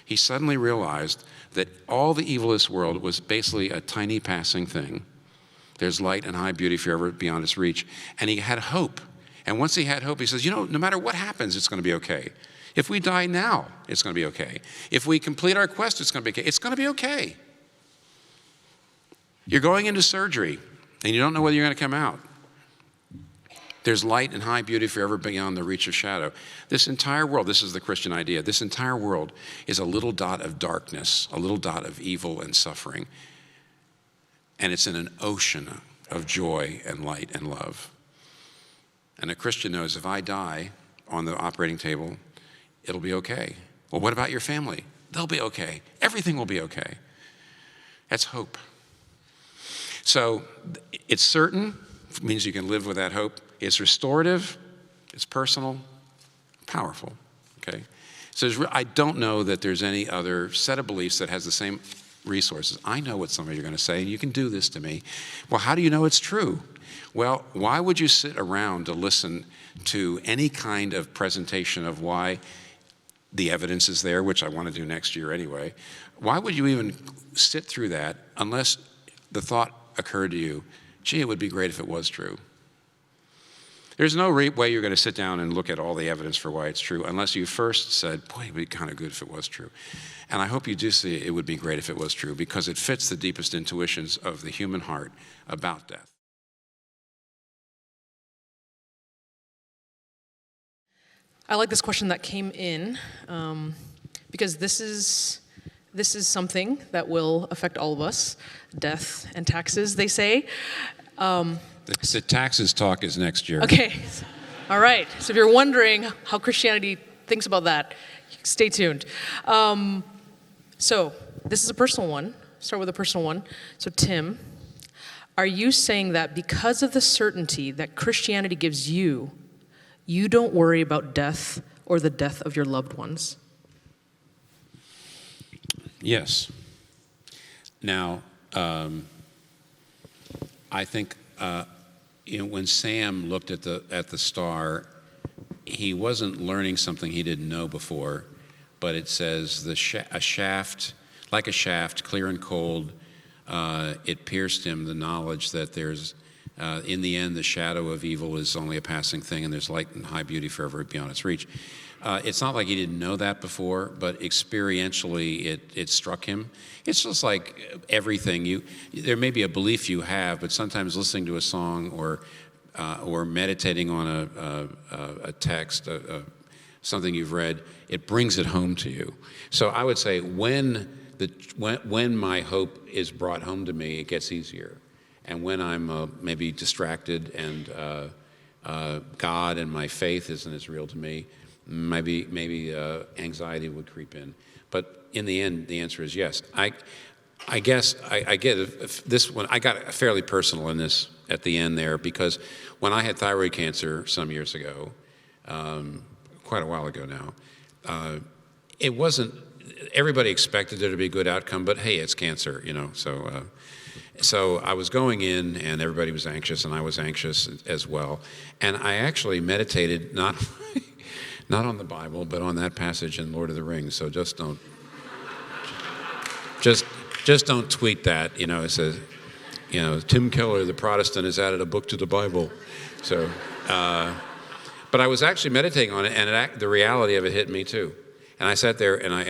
He suddenly realized that all the evil of this world was basically a tiny passing thing. There's light and high beauty forever beyond his reach. And he had hope. And once he had hope, he says, no matter what happens, it's going to be okay. If we die now, it's going to be okay. If we complete our quest, it's going to be okay. It's going to be okay. You're going into surgery, and you don't know whether you're going to come out. There's light and high beauty forever beyond the reach of shadow. This entire world, this is the Christian idea, this entire world is a little dot of darkness, a little dot of evil and suffering. And it's in an ocean of joy and light and love. And a Christian knows if I die on the operating table, it'll be okay. Well, what about your family? They'll be okay. Everything will be okay. That's hope. So it's certain, it means you can live with that hope. It's restorative, it's personal, powerful, okay? So I don't know that there's any other set of beliefs that has the same resources. I know what some of you are going to say, and you can do this to me. Well, how do you know it's true? Well, why would you sit around to listen to any kind of presentation of why the evidence is there, which I want to do next year anyway? Why would you even sit through that unless the thought occurred to you, gee, it would be great if it was true? There's no way you're going to sit down and look at all the evidence for why it's true unless you first said, boy, it would be kind of good if it was true. And I hope you do see it would be great if it was true, because it fits the deepest intuitions of the human heart about death. I like this question that came in because this is something that will affect all of us. Death and taxes, they say. The taxes talk is next year. Okay, all right. So if you're wondering how Christianity thinks about that, stay tuned. So this is a personal one. Start with a personal one. So Tim, are you saying that because of the certainty that Christianity gives you, you don't worry about death or the death of your loved ones? Yes. Now, I think when Sam looked at the star, he wasn't learning something he didn't know before, but it says a shaft, like a shaft, clear and cold. It pierced him, the knowledge that there's, in the end, the shadow of evil is only a passing thing, and there's light and high beauty forever beyond its reach. It's not like he didn't know that before, but experientially it struck him. It's just like everything. There may be a belief you have, but sometimes listening to a song or meditating on a text, something you've read, it brings it home to you. So I would say when my hope is brought home to me, it gets easier. And when I'm maybe distracted and God and my faith isn't as real to me, maybe anxiety would creep in. But in the end, the answer is yes. I guess I get this one. I got fairly personal in this at the end there, because when I had thyroid cancer some years ago, quite a while ago now, it wasn't. Everybody expected there to be a good outcome, but hey, it's cancer, So I was going in, and everybody was anxious, and I was anxious as well. And I actually meditated not on the Bible, but on that passage in Lord of the Rings. So just don't tweet that. It says, Tim Keller, the Protestant, has added a book to the Bible. So, but I was actually meditating on it, and the reality of it hit me too. And I sat there, and I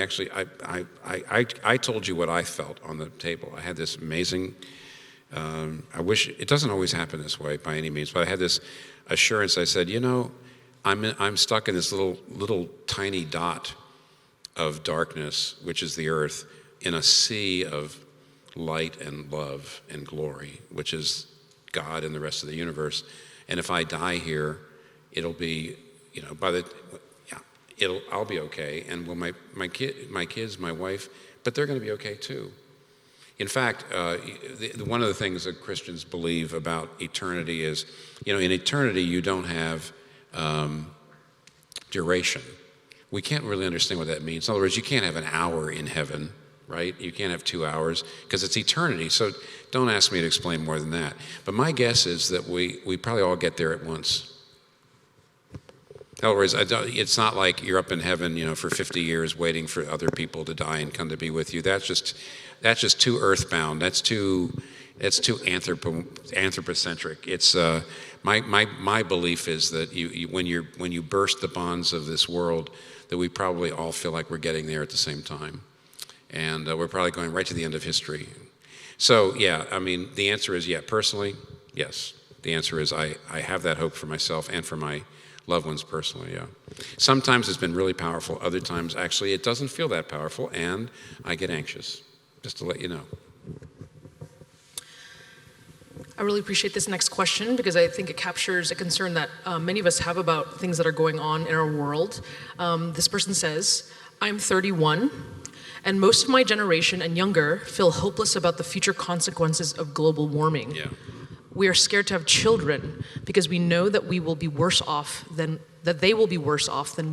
told you what I felt on the table. I had this amazing. I wish it doesn't always happen this way by any means, but I had this assurance. I said, I'm stuck in this little tiny dot of darkness, which is the earth, in a sea of light and love and glory, which is God and the rest of the universe. And if I die here, it'll be, I'll be okay. And my kids, my wife, but they're going to be okay too. In fact, one of the things that Christians believe about eternity is, in eternity you don't have duration. We can't really understand what that means. In other words, you can't have an hour in heaven, right? You can't have 2 hours because it's eternity. So don't ask me to explain more than that. But my guess is that we probably all get there at once. In other words, it's not like you're up in heaven, for 50 years waiting for other people to die and come to be with you. That's just too earthbound. That's too anthropocentric. It's my belief is that when you burst the bonds of this world, that we probably all feel like we're getting there at the same time, and we're probably going right to the end of history. So the answer is personally, yes. The answer is I have that hope for myself and for my loved ones personally, yeah. Sometimes it's been really powerful. Other times, actually, it doesn't feel that powerful, and I get anxious, just to let you know. I really appreciate this next question because I think it captures a concern that many of us have about things that are going on in our world. This person says, I'm 31, and most of my generation and younger feel hopeless about the future consequences of global warming. Yeah. We are scared to have children because we know that they will be worse off than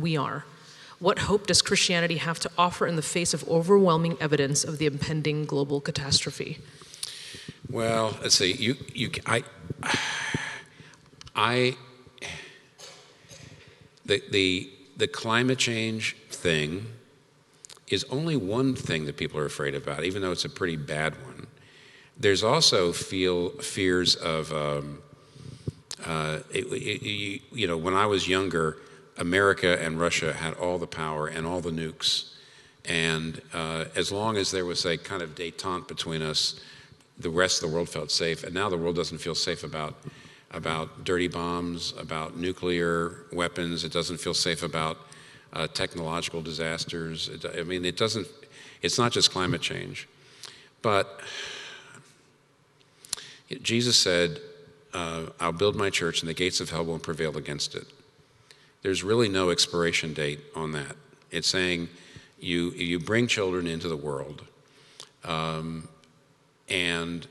we are. What hope does Christianity have to offer in the face of overwhelming evidence of the impending global catastrophe? Well, let's see. The climate change thing is only one thing that people are afraid about, even though it's a pretty bad one. There's also fears of, when I was younger, America and Russia had all the power and all the nukes. And as long as there was a kind of détente between us, the rest of the world felt safe. And now the world doesn't feel safe about dirty bombs, about nuclear weapons. It doesn't feel safe about technological disasters. It's not just climate change. But Jesus said, I'll build my church and the gates of hell won't prevail against it. There's really no expiration date on that. It's saying you bring children into the world, and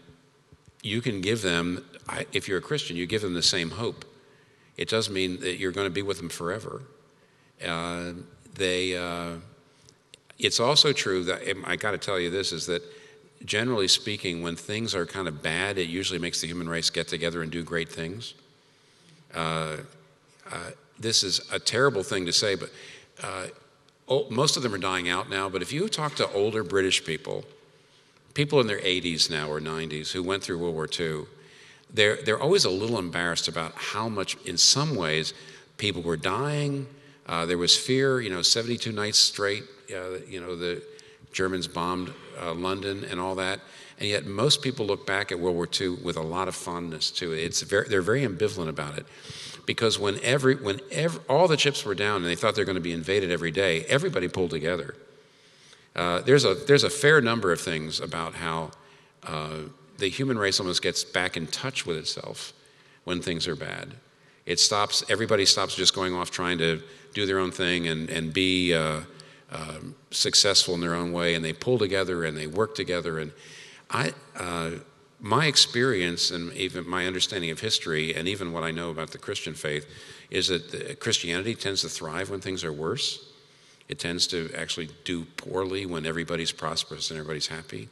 you can give them, if you're a Christian, you give them the same hope. It does mean that you're going to be with them forever. It's also true that, I got to tell you this, is that generally speaking, when things are kind of bad, it usually makes the human race get together and do great things. This is a terrible thing to say, but most of them are dying out now. But if you talk to older British people in their 80s now or 90s who went through World War II, they're always a little embarrassed about how much, in some ways, people were dying. There was fear, 72 nights straight, the Germans bombed London and all that, and yet most people look back at World War II with a lot of fondness to it. They're very ambivalent about it, because when all the chips were down and they thought they were going to be invaded every day, everybody pulled together. There's a fair number of things about how the human race almost gets back in touch with itself when things are bad. Everybody stops just going off trying to do their own thing and be successful in their own way, and they pull together and they work together. And my experience and even my understanding of history and even what I know about the Christian faith is that Christianity tends to thrive when things are worse. It tends to actually do poorly when everybody's prosperous and everybody's happy.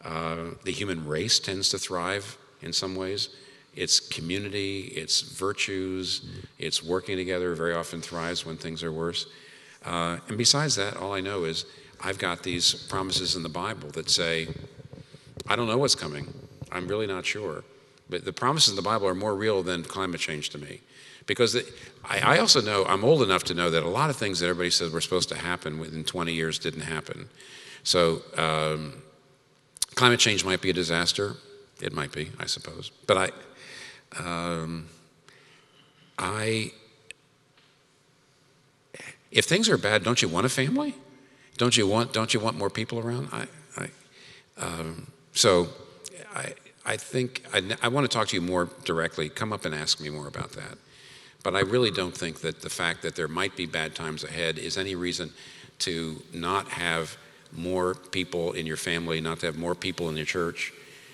The human race tends to thrive in some ways. Its community, its virtues, its working together very often thrives when things are worse. And besides that, all I know is I've got these promises in the Bible that say, I don't know what's coming. I'm really not sure. But the promises in the Bible are more real than climate change to me. Because I also know, I'm old enough to know that a lot of things that everybody says were supposed to happen within 20 years didn't happen. So climate change might be a disaster. It might be, I suppose. But if things are bad, don't you want a family? Don't you want more people around? So I think I want to talk to you more directly. Come up and ask me more about that. But I really don't think that the fact that there might be bad times ahead is any reason to not have more people in your family, not to have more people in your church.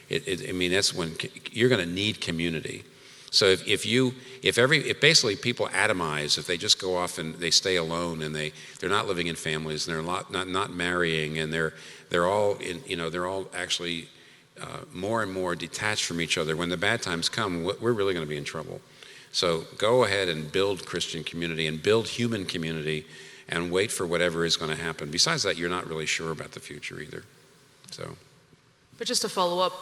I mean, that's when you're going to need community. So if basically people atomize, if they just go off and they stay alone and they're not living in families and they're not marrying and they're all actually more and more detached from each other, when the bad times come, we're really going to be in trouble. So go ahead and build Christian community and build human community and wait for whatever is going to happen. Besides that, you're not really sure about the future either. So. But just to follow up,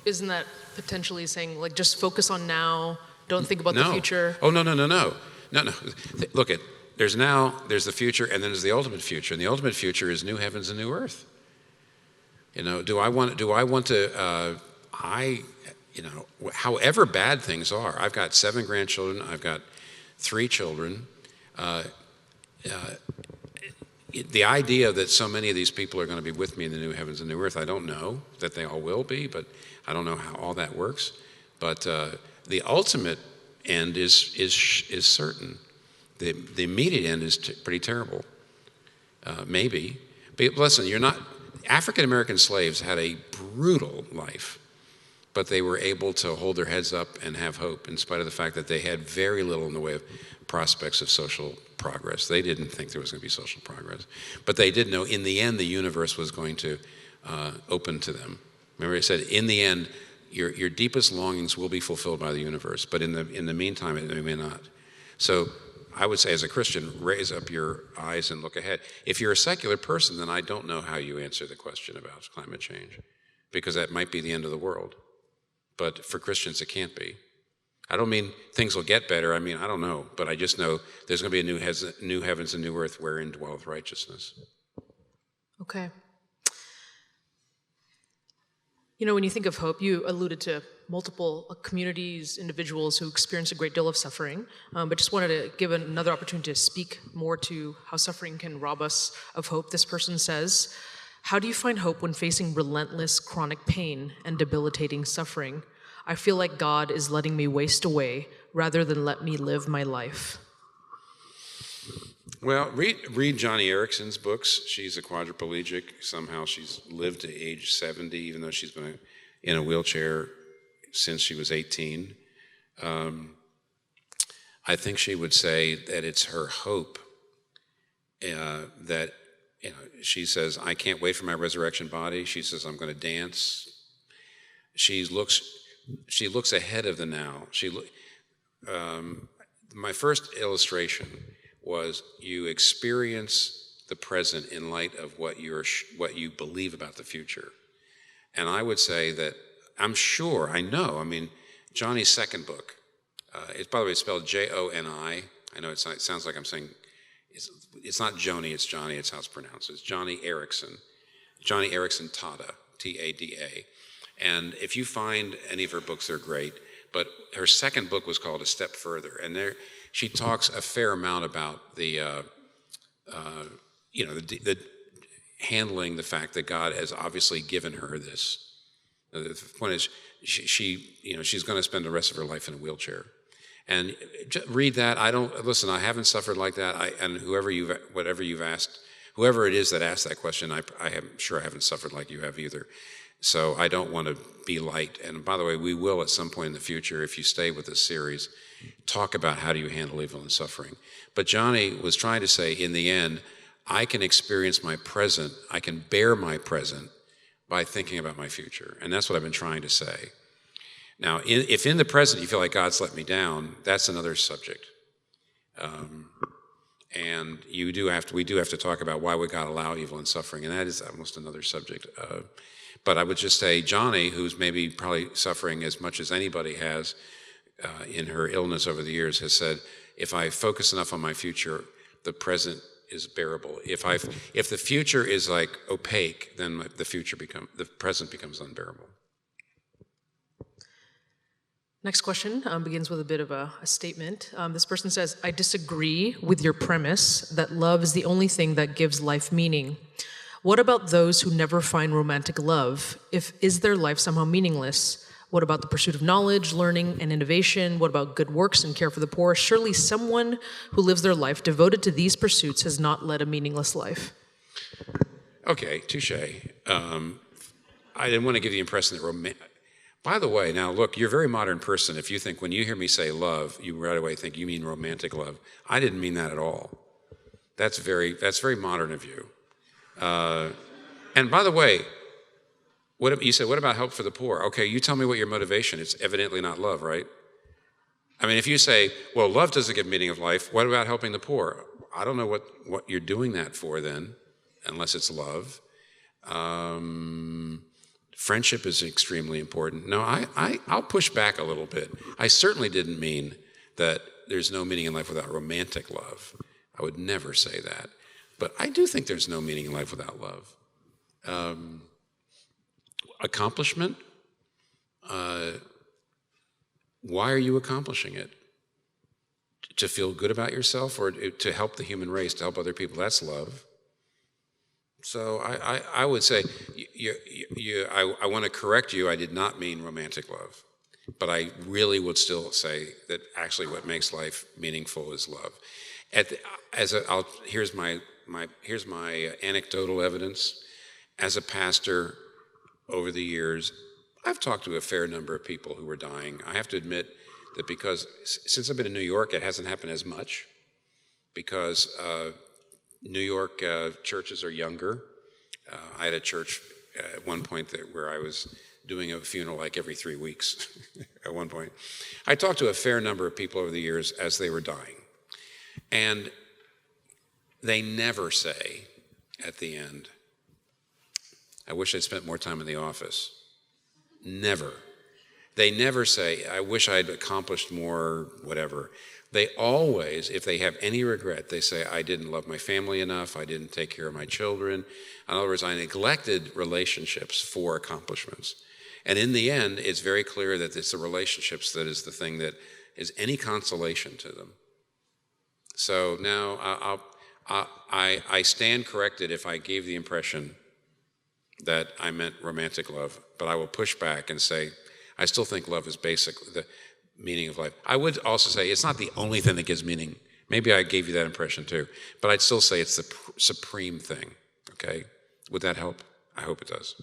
isn't that potentially saying, like, just focus on now, don't think about the future? Oh, no. Look, there's now, there's the future, and then there's the ultimate future. And the ultimate future is new heavens and new earth. Do I want to, however bad things are, I've got 7 grandchildren, I've got 3 children. The idea that so many of these people are going to be with me in the new heavens and new earth, I don't know that they all will be, but I don't know how all that works. But the ultimate end is certain. The immediate end is pretty terrible, maybe. But listen, African American slaves had a brutal life, but they were able to hold their heads up and have hope in spite of the fact that they had very little in the way of prospects of social progress. They didn't think there was going to be social progress, but they did know in the end the universe was going to open to them. Remember, it said in the end your deepest longings will be fulfilled by the universe, but in the meantime it may not. So I would say as a Christian, raise up your eyes and look ahead. If you're a secular person, then I don't know how you answer the question about climate change, because that might be the end of the world. But for Christians, it can't be. I don't mean things will get better. I mean, I don't know. But I just know there's going to be a new heavens and new earth wherein dwelleth righteousness. Okay. When you think of hope, you alluded to multiple communities, individuals who experience a great deal of suffering, but just wanted to give another opportunity to speak more to how suffering can rob us of hope. This person says, how do you find hope when facing relentless chronic pain and debilitating suffering? I feel like God is letting me waste away rather than let me live my life. Well, read Johnny Erickson's books. She's a quadriplegic. Somehow she's lived to age 70, even though she's been in a wheelchair since she was 18. I think she would say that it's her hope that, she says, I can't wait for my resurrection body. She says, I'm going to dance. She looks ahead of the now. My first illustration was you experience the present in light of what you believe about the future. And I would say that I know, Johnny's second book, by the way, it's spelled Joni. I know it sounds like I'm saying, it's not Joni, it's Johnny, it's how it's pronounced. It's Johnny Erickson. Johnny Erickson Tada, Tada. And if you find any of her books, they're great. But her second book was called A Step Further. And there she talks a fair amount about the handling the fact that God has obviously given her this. The point is, she's going to spend the rest of her life in a wheelchair. And read that. I haven't suffered like that. And whatever you've asked Whoever it is that asked that question, I am sure I haven't suffered like you have either. So I don't want to be light. And by the way, we will at some point in the future, if you stay with this series, talk about how do you handle evil and suffering. But Johnny was trying to say, in the end, I can experience my present, I can bear my present by thinking about my future. And that's what I've been trying to say. Now, if in the present you feel like God's let me down, that's another subject. And we do have to talk about why would God allow evil and suffering, and that is almost another subject. But I would just say, Johnny, who's maybe probably suffering as much as anybody has in her illness over the years, has said, if I focus enough on my future, the present is bearable. If the future is like opaque, then the present becomes unbearable. Next question begins with a bit of a statement. This person says, I disagree with your premise that love is the only thing that gives life meaning. What about those who never find romantic love? Is their life somehow meaningless? What about the pursuit of knowledge, learning, and innovation? What about good works and care for the poor? Surely someone who lives their life devoted to these pursuits has not led a meaningless life. Okay, touche. I didn't want to give the impression that By the way, now look, you're a very modern person if you think when you hear me say love, you right away think you mean romantic love. I didn't mean that at all. That's very modern of you. And by the way, you said, what about help for the poor? Okay, you tell me what your motivation is. It's evidently not love, right? I mean, if you say, well, love doesn't give meaning of life, what about helping the poor? I don't know what you're doing that for then, unless it's love. Friendship is extremely important. No, I'll push back a little bit. I certainly didn't mean that there's no meaning in life without romantic love. I would never say that. But I do think there's no meaning in life without love. Accomplishment? Why are you accomplishing it? To feel good about yourself or to help the human race, to help other people? That's love. So I would say, I want to correct you. I did not mean romantic love. But I really would still say that actually what makes life meaningful is love. Here's my anecdotal evidence. As a pastor, over the years, I've talked to a fair number of people who were dying. I have to admit that because since I've been in New York, it hasn't happened as much because New York churches are younger. I had a church at one point where I was doing a funeral like every 3 weeks at one point. I talked to a fair number of people over the years as they were dying. And they never say at the end, I wish I'd spent more time in the office. Never. They never say, I wish I'd accomplished more, whatever. They always, if they have any regret, they say, I didn't love my family enough, I didn't take care of my children. In other words, I neglected relationships for accomplishments. And in the end, it's very clear that it's the relationships that is the thing that is any consolation to them. So now I stand corrected if I gave the impression that I meant romantic love, but I will push back and say, I still think love is basically the meaning of life. I would also say it's not the only thing that gives meaning. Maybe I gave you that impression too, but I'd still say it's the supreme thing, okay? Would that help? I hope it does.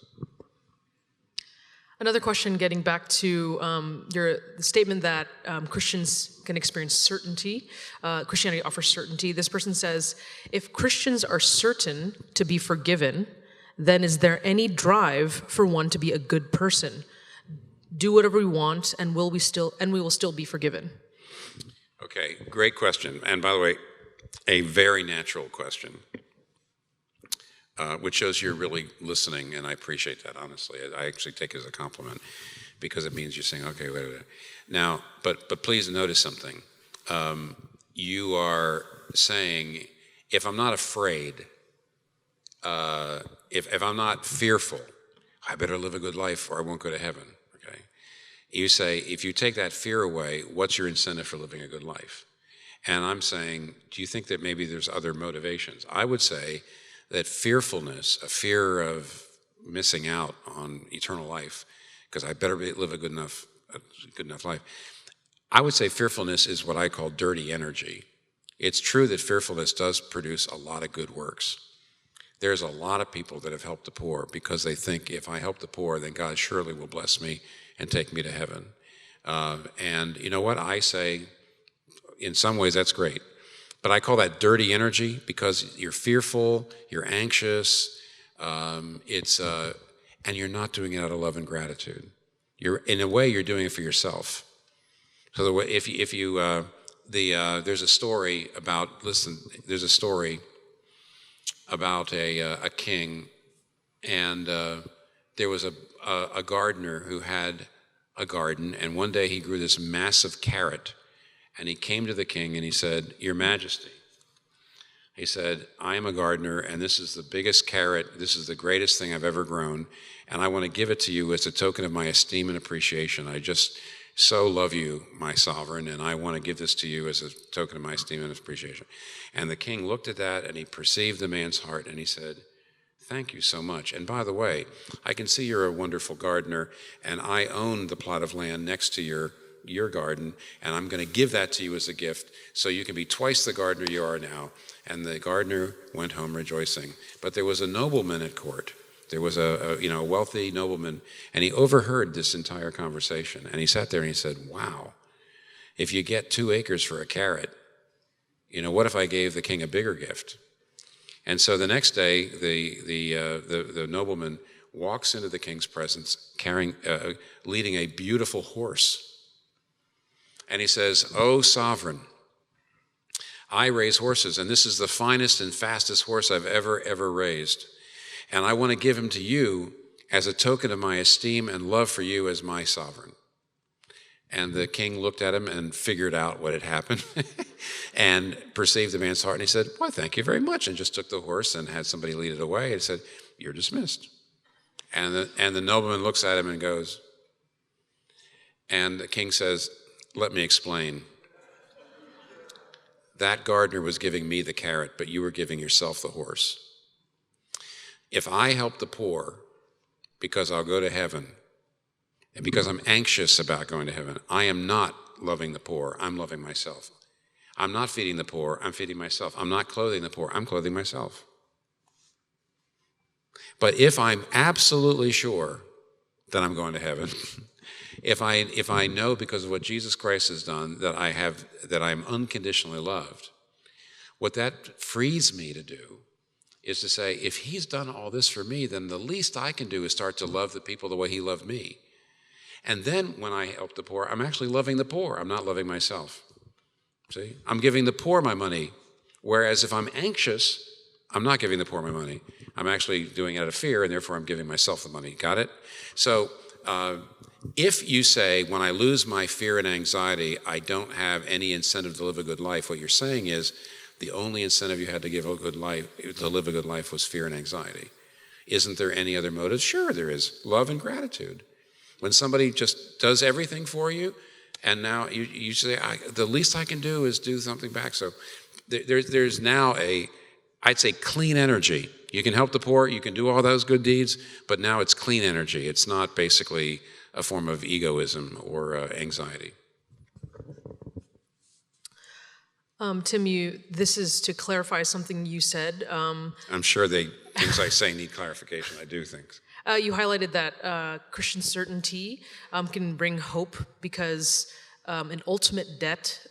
Another question getting back to your statement that Christians can experience certainty. Christianity offers certainty. This person says, if Christians are certain to be forgiven, then is there any drive for one to be a good person? Do whatever we want, and we will still be forgiven. Okay, great question. And by the way, a very natural question, which shows you're really listening, and I appreciate that, honestly. I actually take it as a compliment because it means you're saying, okay, wait. Now, but please notice something. You are saying, if I'm not afraid, if I'm not fearful, I better live a good life or I won't go to heaven. Okay? You say, if you take that fear away, what's your incentive for living a good life? And I'm saying, do you think that maybe there's other motivations? I would say that fearfulness, a fear of missing out on eternal life, because I better live a good enough life. I would say fearfulness is what I call dirty energy. It's true that fearfulness does produce a lot of good works. There's a lot of people that have helped the poor because they think if I help the poor, then God surely will bless me and take me to heaven. And you know what? I say, in some ways, that's great. But I call that dirty energy because you're fearful, you're anxious, and you're not doing it out of love and gratitude. In a way, you're doing it for yourself. So the way, there's a story about, there's a story about a king, and there was a gardener who had a garden, and one day he grew this massive carrot, and he came to the king and he said, "Your Majesty," he said, "I am a gardener, and this is the biggest carrot, this is the greatest thing I've ever grown, and I want to give it to you as a token of my esteem and appreciation. I just so love you, my sovereign, and I want to give this to you as a token of my esteem and appreciation." And the king looked at that, and he perceived the man's heart, and he said, "Thank you so much. And by the way, I can see you're a wonderful gardener, and I own the plot of land next to your garden, and I'm going to give that to you as a gift, so you can be twice the gardener you are now." And the gardener went home rejoicing. But there was a nobleman at court. There was a wealthy nobleman, and he overheard this entire conversation. And he sat there and he said, "Wow, if you get 2 acres for a carrot, what if I gave the king a bigger gift?" And so the next day, the nobleman walks into the king's presence, leading a beautiful horse. And he says, "Oh, sovereign, I raise horses, and this is the finest and fastest horse I've ever raised. And I want to give him to you as a token of my esteem and love for you as my sovereign." And the king looked at him and figured out what had happened and perceived the man's heart. And he said, "Why, thank you very much," and just took the horse and had somebody lead it away and said, "You're dismissed." And the nobleman looks at him and goes, and the king says, "Let me explain. That gardener was giving me the carrot, but you were giving yourself the horse. If I help the poor because I'll go to heaven, and because I'm anxious about going to heaven, I am not loving the poor, I'm loving myself. I'm not feeding the poor, I'm feeding myself. I'm not clothing the poor, I'm clothing myself. But if I'm absolutely sure that I'm going to heaven, if I know because of what Jesus Christ has done that I'm unconditionally loved, what that frees me to do is to say, if he's done all this for me, then the least I can do is start to love the people the way he loved me. And then when I help the poor, I'm actually loving the poor. I'm not loving myself. See? I'm giving the poor my money. Whereas if I'm anxious, I'm not giving the poor my money. I'm actually doing it out of fear, and therefore I'm giving myself the money. Got it? So if you say, when I lose my fear and anxiety, I don't have any incentive to live a good life, what you're saying is the only incentive you had to live a good life was fear and anxiety. Isn't there any other motive? Sure there is. Love and gratitude. When somebody just does everything for you, and now you say, the least I can do is do something back. So there's now I'd say clean energy. You can help the poor, you can do all those good deeds, but now it's clean energy. It's not basically a form of egoism or anxiety. Tim, this is to clarify something you said. I'm sure things I say need clarification. I do think. You highlighted that Christian certainty can bring hope because an ultimate debt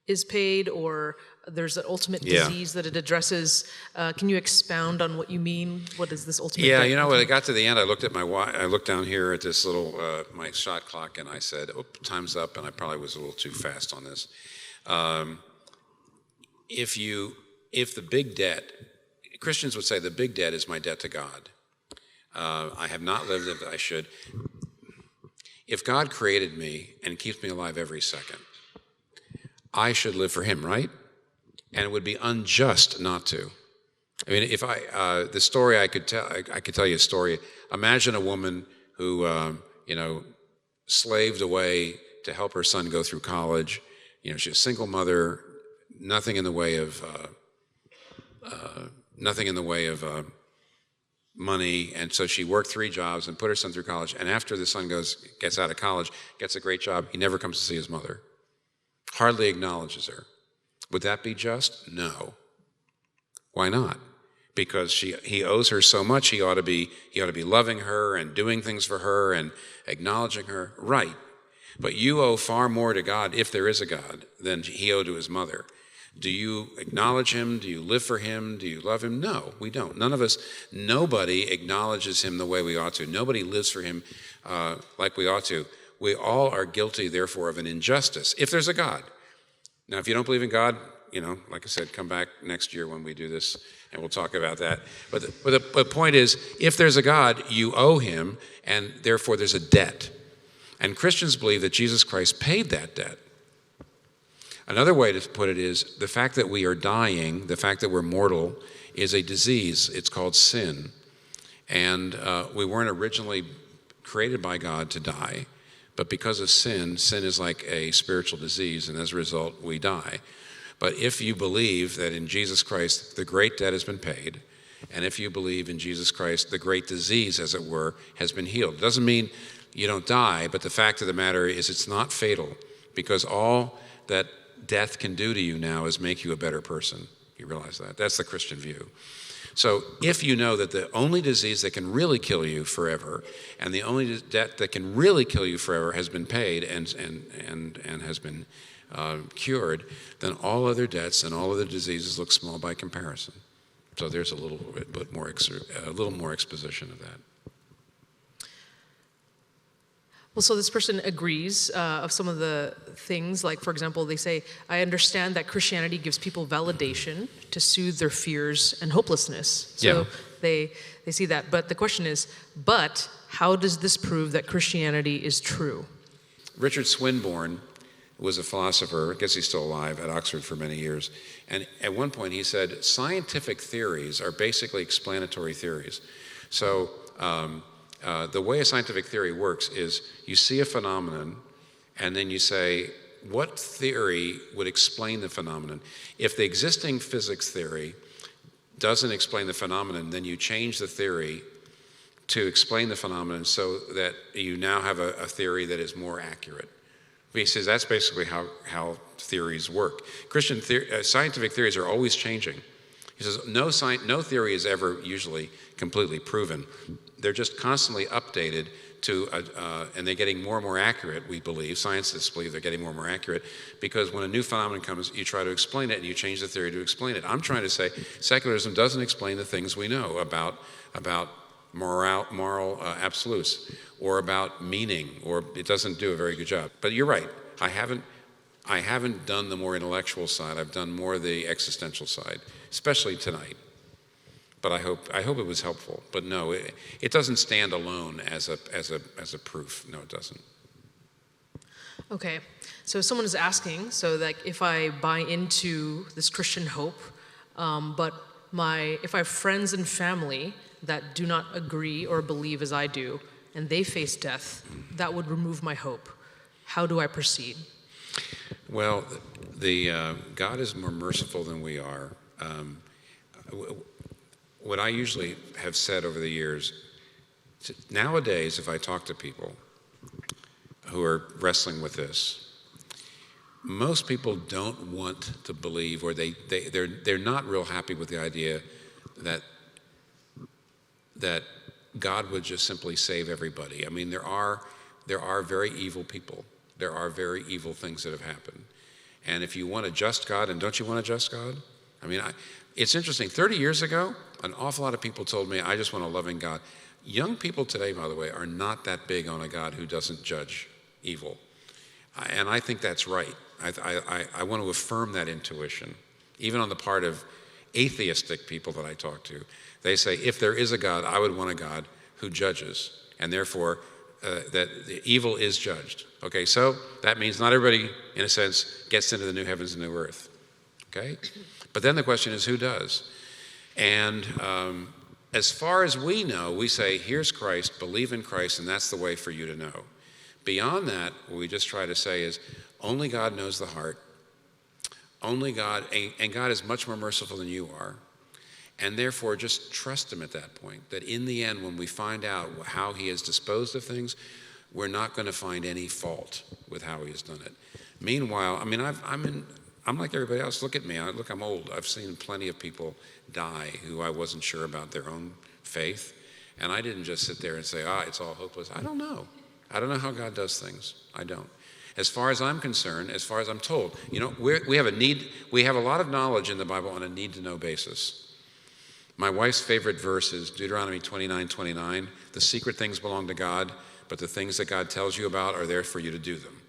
is paid, or there's an ultimate disease that it addresses. Can you expound on what you mean? What is this ultimate debt? Yeah, when I got to the end, I looked at my watch. I looked down here at this little my shot clock, and I said, "Oh, time's up." And I probably was a little too fast on this. If the big debt, Christians would say the big debt is my debt to God. I have not lived as I should. If God created me and keeps me alive every second, I should live for him, right? And it would be unjust not to. I mean, if the story I could tell you a story. Imagine a woman who, slaved away to help her son go through college. She's a single mother, nothing in the way of money, and so she worked 3 jobs and put her son through college. And after the son gets out of college, gets a great job, he never comes to see his mother. Hardly acknowledges her. Would that be just? No. Why not? because he owes her so much. He ought to be loving her and doing things for her and acknowledging her. Right. But you owe far more to God, if there is a God, than he owed to his mother. Do you acknowledge him? Do you live for him? Do you love him? No, we don't. Nobody acknowledges him the way we ought to. Nobody lives for him like we ought to. We all are guilty, therefore, of an injustice, if there's a God. Now, if you don't believe in God, like I said, come back next year when we do this, and we'll talk about that. But the point is, if there's a God, you owe him, and therefore there's a debt. And Christians believe that Jesus Christ paid that debt. Another way to put it is, the fact that we are dying, the fact that we're mortal, is a disease. It's called sin. And we weren't originally created by God to die, but because of sin is like a spiritual disease, and as a result, we die. But if you believe that in Jesus Christ, the great debt has been paid, and if you believe in Jesus Christ, the great disease, as it were, has been healed. It doesn't mean you don't die, but the fact of the matter is it's not fatal, because all that death can do to you now is make you a better person. You realize that? That's the Christian view. So if you know that the only disease that can really kill you forever, and the only debt that can really kill you forever has been paid and has been cured, then all other debts and all other diseases look small by comparison. So there's a little more exposition of that. Well, so this person agrees of some of the things, like, for example, they say, I understand that Christianity gives people validation to soothe their fears and hopelessness. So they see that. But the question is, but how does this prove that Christianity is true? Richard Swinburne was a philosopher, I guess he's still alive, at Oxford for many years. And at one point he said, scientific theories are basically explanatory theories. So the way a scientific theory works is you see a phenomenon, and then you say, what theory would explain the phenomenon? If the existing physics theory doesn't explain the phenomenon, then you change the theory to explain the phenomenon so that you now have a theory that is more accurate. He says that's basically how theories work. Scientific theories are always changing. He says no theory is ever usually completely proven. They're just constantly updated and they're getting more and more accurate, we believe. Scientists believe they're getting more and more accurate because when a new phenomenon comes, you try to explain it and you change the theory to explain it. I'm trying to say secularism doesn't explain the things we know about moral absolutes or about meaning, or it doesn't do a very good job. But you're right. I haven't done the more intellectual side. I've done more the existential side, especially tonight. But I hope it was helpful. But no, it doesn't stand alone as a proof. No, it doesn't. Okay, so someone is asking, so like if I buy into this Christian hope, but if I have friends and family that do not agree or believe as I do, and they face death, that would remove my hope. How do I proceed? Well, God is more merciful than we are. What I usually have said over the years, nowadays, if I talk to people who are wrestling with this, most people don't want to believe, or they're not real happy with the idea that God would just simply save everybody. I mean, there are very evil people. There are very evil things that have happened. And if you want a just God, and don't you want a just God? I mean, it's interesting. 30 years ago, an awful lot of people told me, I just want a loving God. Young people today, by the way, are not that big on a God who doesn't judge evil. And I think that's right. I want to affirm that intuition, even on the part of atheistic people that I talk to. They say, if there is a God, I would want a God who judges, and therefore that the evil is judged. Okay, so that means not everybody, in a sense, gets into the new heavens and new earth. Okay? But then the question is, who does? And as far as we know, we say, here's Christ, believe in Christ, and that's the way for you to know. Beyond that, what we just try to say is, only God knows the heart. Only God, and God is much more merciful than you are. And therefore, just trust him at that point, that in the end, when we find out how he has disposed of things, we're not going to find any fault with how he has done it. Meanwhile, I mean, I'm in I'm like everybody else. Look at me. Look, I'm old. I've seen plenty of people die who I wasn't sure about their own faith. And I didn't just sit there and say, it's all hopeless. I don't know. I don't know how God does things. I don't. As far as I'm concerned, as far as I'm told, we have a lot of knowledge in the Bible on a need-to-know basis. My wife's favorite verse is Deuteronomy 29:29. The secret things belong to God, but the things that God tells you about are there for you to do them.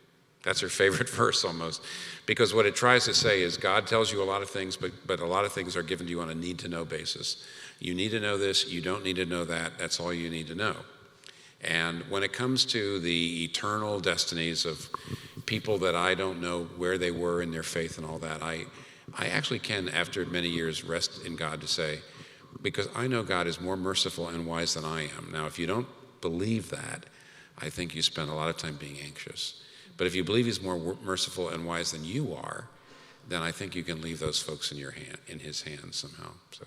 That's her favorite verse almost, because what it tries to say is God tells you a lot of things, but a lot of things are given to you on a need-to-know basis. You need to know this, you don't need to know that, that's all you need to know. And when it comes to the eternal destinies of people that I don't know where they were in their faith and all that, I actually can, after many years, rest in God to say, because I know God is more merciful and wise than I am. Now, if you don't believe that, I think you spend a lot of time being anxious. But if you believe he's more merciful and wise than you are, then I think you can leave those folks in his hands somehow. So.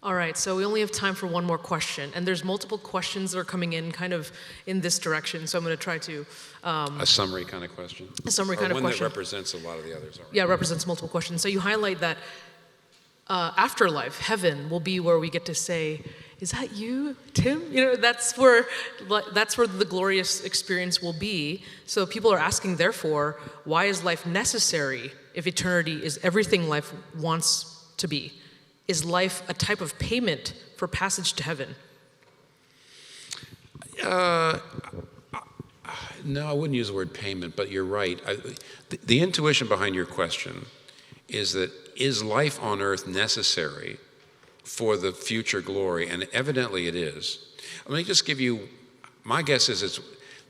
All right, so we only have time for one more question, and there's multiple questions that are coming in kind of in this direction, so I'm going to try to... a summary kind of question? A summary kind of question. One that represents a lot of the others already. Yeah, represents multiple questions. So you highlight that afterlife, heaven, will be where we get to say, is that you, Tim? That's where the glorious experience will be. So people are asking, therefore, why is life necessary if eternity is everything life wants to be? Is life a type of payment for passage to heaven? No, I wouldn't use the word payment, but you're right. The intuition behind your question is that, is life on earth necessary for the future glory? And evidently it is. Let me just give you, my guess is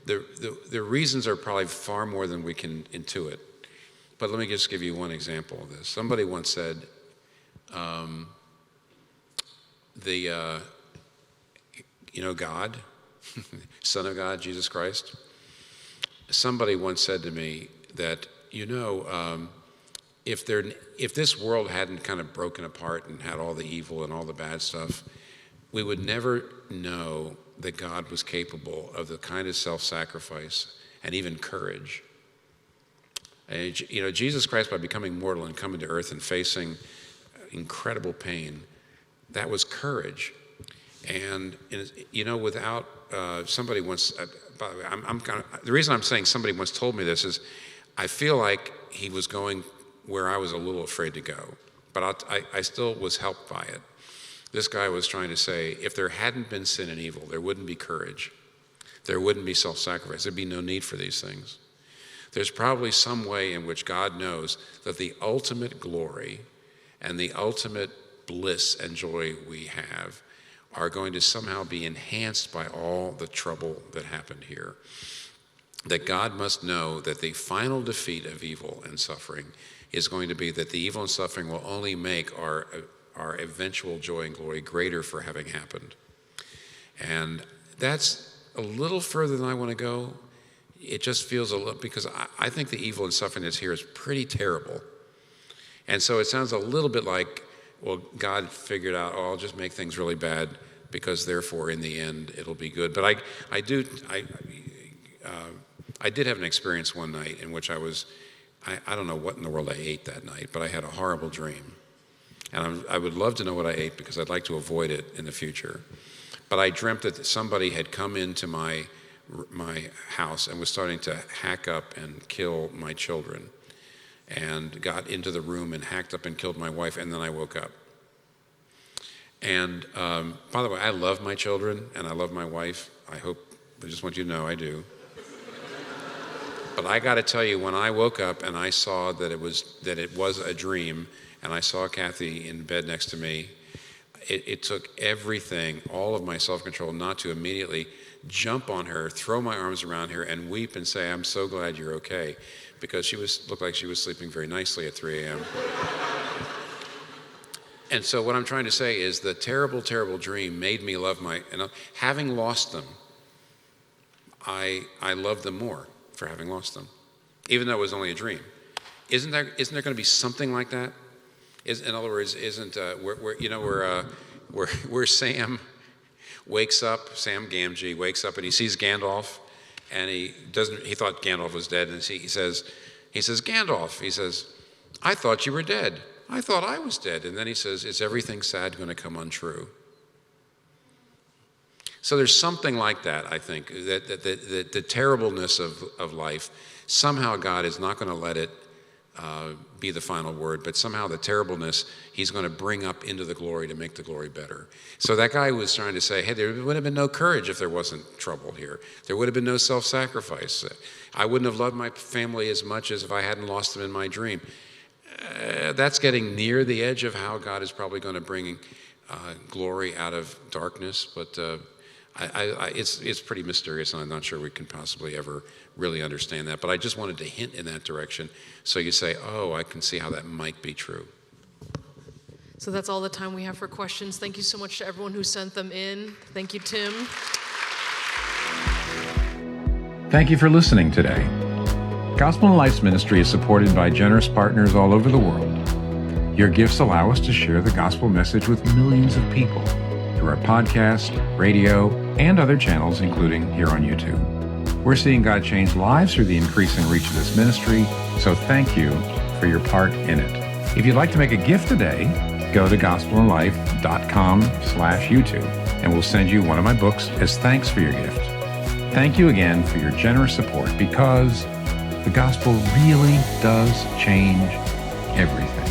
the reasons are probably far more than we can intuit. But let me just give you one example of this. Somebody once said, God, Son of God, Jesus Christ. Somebody once said to me that, if this world hadn't kind of broken apart and had all the evil and all the bad stuff, we would never know that God was capable of the kind of self-sacrifice and even courage. And, Jesus Christ, by becoming mortal and coming to earth and facing incredible pain, that was courage. And without somebody once, by the way, the reason I'm saying somebody once told me this is, I feel like he was going where I was a little afraid to go, but I still was helped by it. This guy was trying to say, if there hadn't been sin and evil, there wouldn't be courage, there wouldn't be self-sacrifice, there'd be no need for these things. There's probably some way in which God knows that the ultimate glory and the ultimate bliss and joy we have are going to somehow be enhanced by all the trouble that happened here. That God must know that the final defeat of evil and suffering is going to be that the evil and suffering will only make our eventual joy and glory greater for having happened. And that's a little further than I want to go. It just feels a little, because I think the evil and suffering that's here is pretty terrible. And so it sounds a little bit like, well, God figured out, I'll just make things really bad because therefore in the end it'll be good. But I did have an experience one night in which I don't know what in the world I ate that night, but I had a horrible dream. And I would love to know what I ate because I'd like to avoid it in the future. But I dreamt that somebody had come into my house and was starting to hack up and kill my children, and got into the room and hacked up and killed my wife, and then I woke up. And by the way, I love my children and I love my wife. I just want you to know I do. But I got to tell you, when I woke up and I saw that it was a dream, and I saw Kathy in bed next to me, it took everything, all of my self-control, not to immediately jump on her, throw my arms around her, and weep and say, I'm so glad you're okay, because she looked like she was sleeping very nicely at 3 a.m. And so what I'm trying to say is the terrible, terrible dream made me love having lost them, I love them more for having lost them, even though it was only a dream. Isn't there going to be something like that? In other words, where Sam wakes up, Sam Gamgee wakes up and he sees Gandalf, and he thought Gandalf was dead, and he says, Gandalf, he says, I thought you were dead. I thought I was dead. And then he says, is everything sad going to come untrue? So there's something like that, I think, that the terribleness of life, somehow God is not going to let it be the final word, but somehow the terribleness he's going to bring up into the glory to make the glory better. So that guy was trying to say, hey, there would have been no courage if there wasn't trouble here. There would have been no self-sacrifice. I wouldn't have loved my family as much as if I hadn't lost them in my dream. That's getting near the edge of how God is probably going to bring glory out of darkness, but it's pretty mysterious, and I'm not sure we can possibly ever really understand that. But I just wanted to hint in that direction, so you say, oh, I can see how that might be true. So that's all the time we have for questions. Thank you so much to everyone who sent them in. Thank you, Tim. Thank you for listening today. Gospel in Life's ministry is supported by generous partners all over the world. Your gifts allow us to share the gospel message with millions of people through our podcast, radio, and other channels, including here on YouTube. We're seeing God change lives through the increasing reach of this ministry, so thank you for your part in it. If you'd like to make a gift today, go to gospelinlife.com/YouTube, and we'll send you one of my books as thanks for your gift. Thank you again for your generous support, because the gospel really does change everything.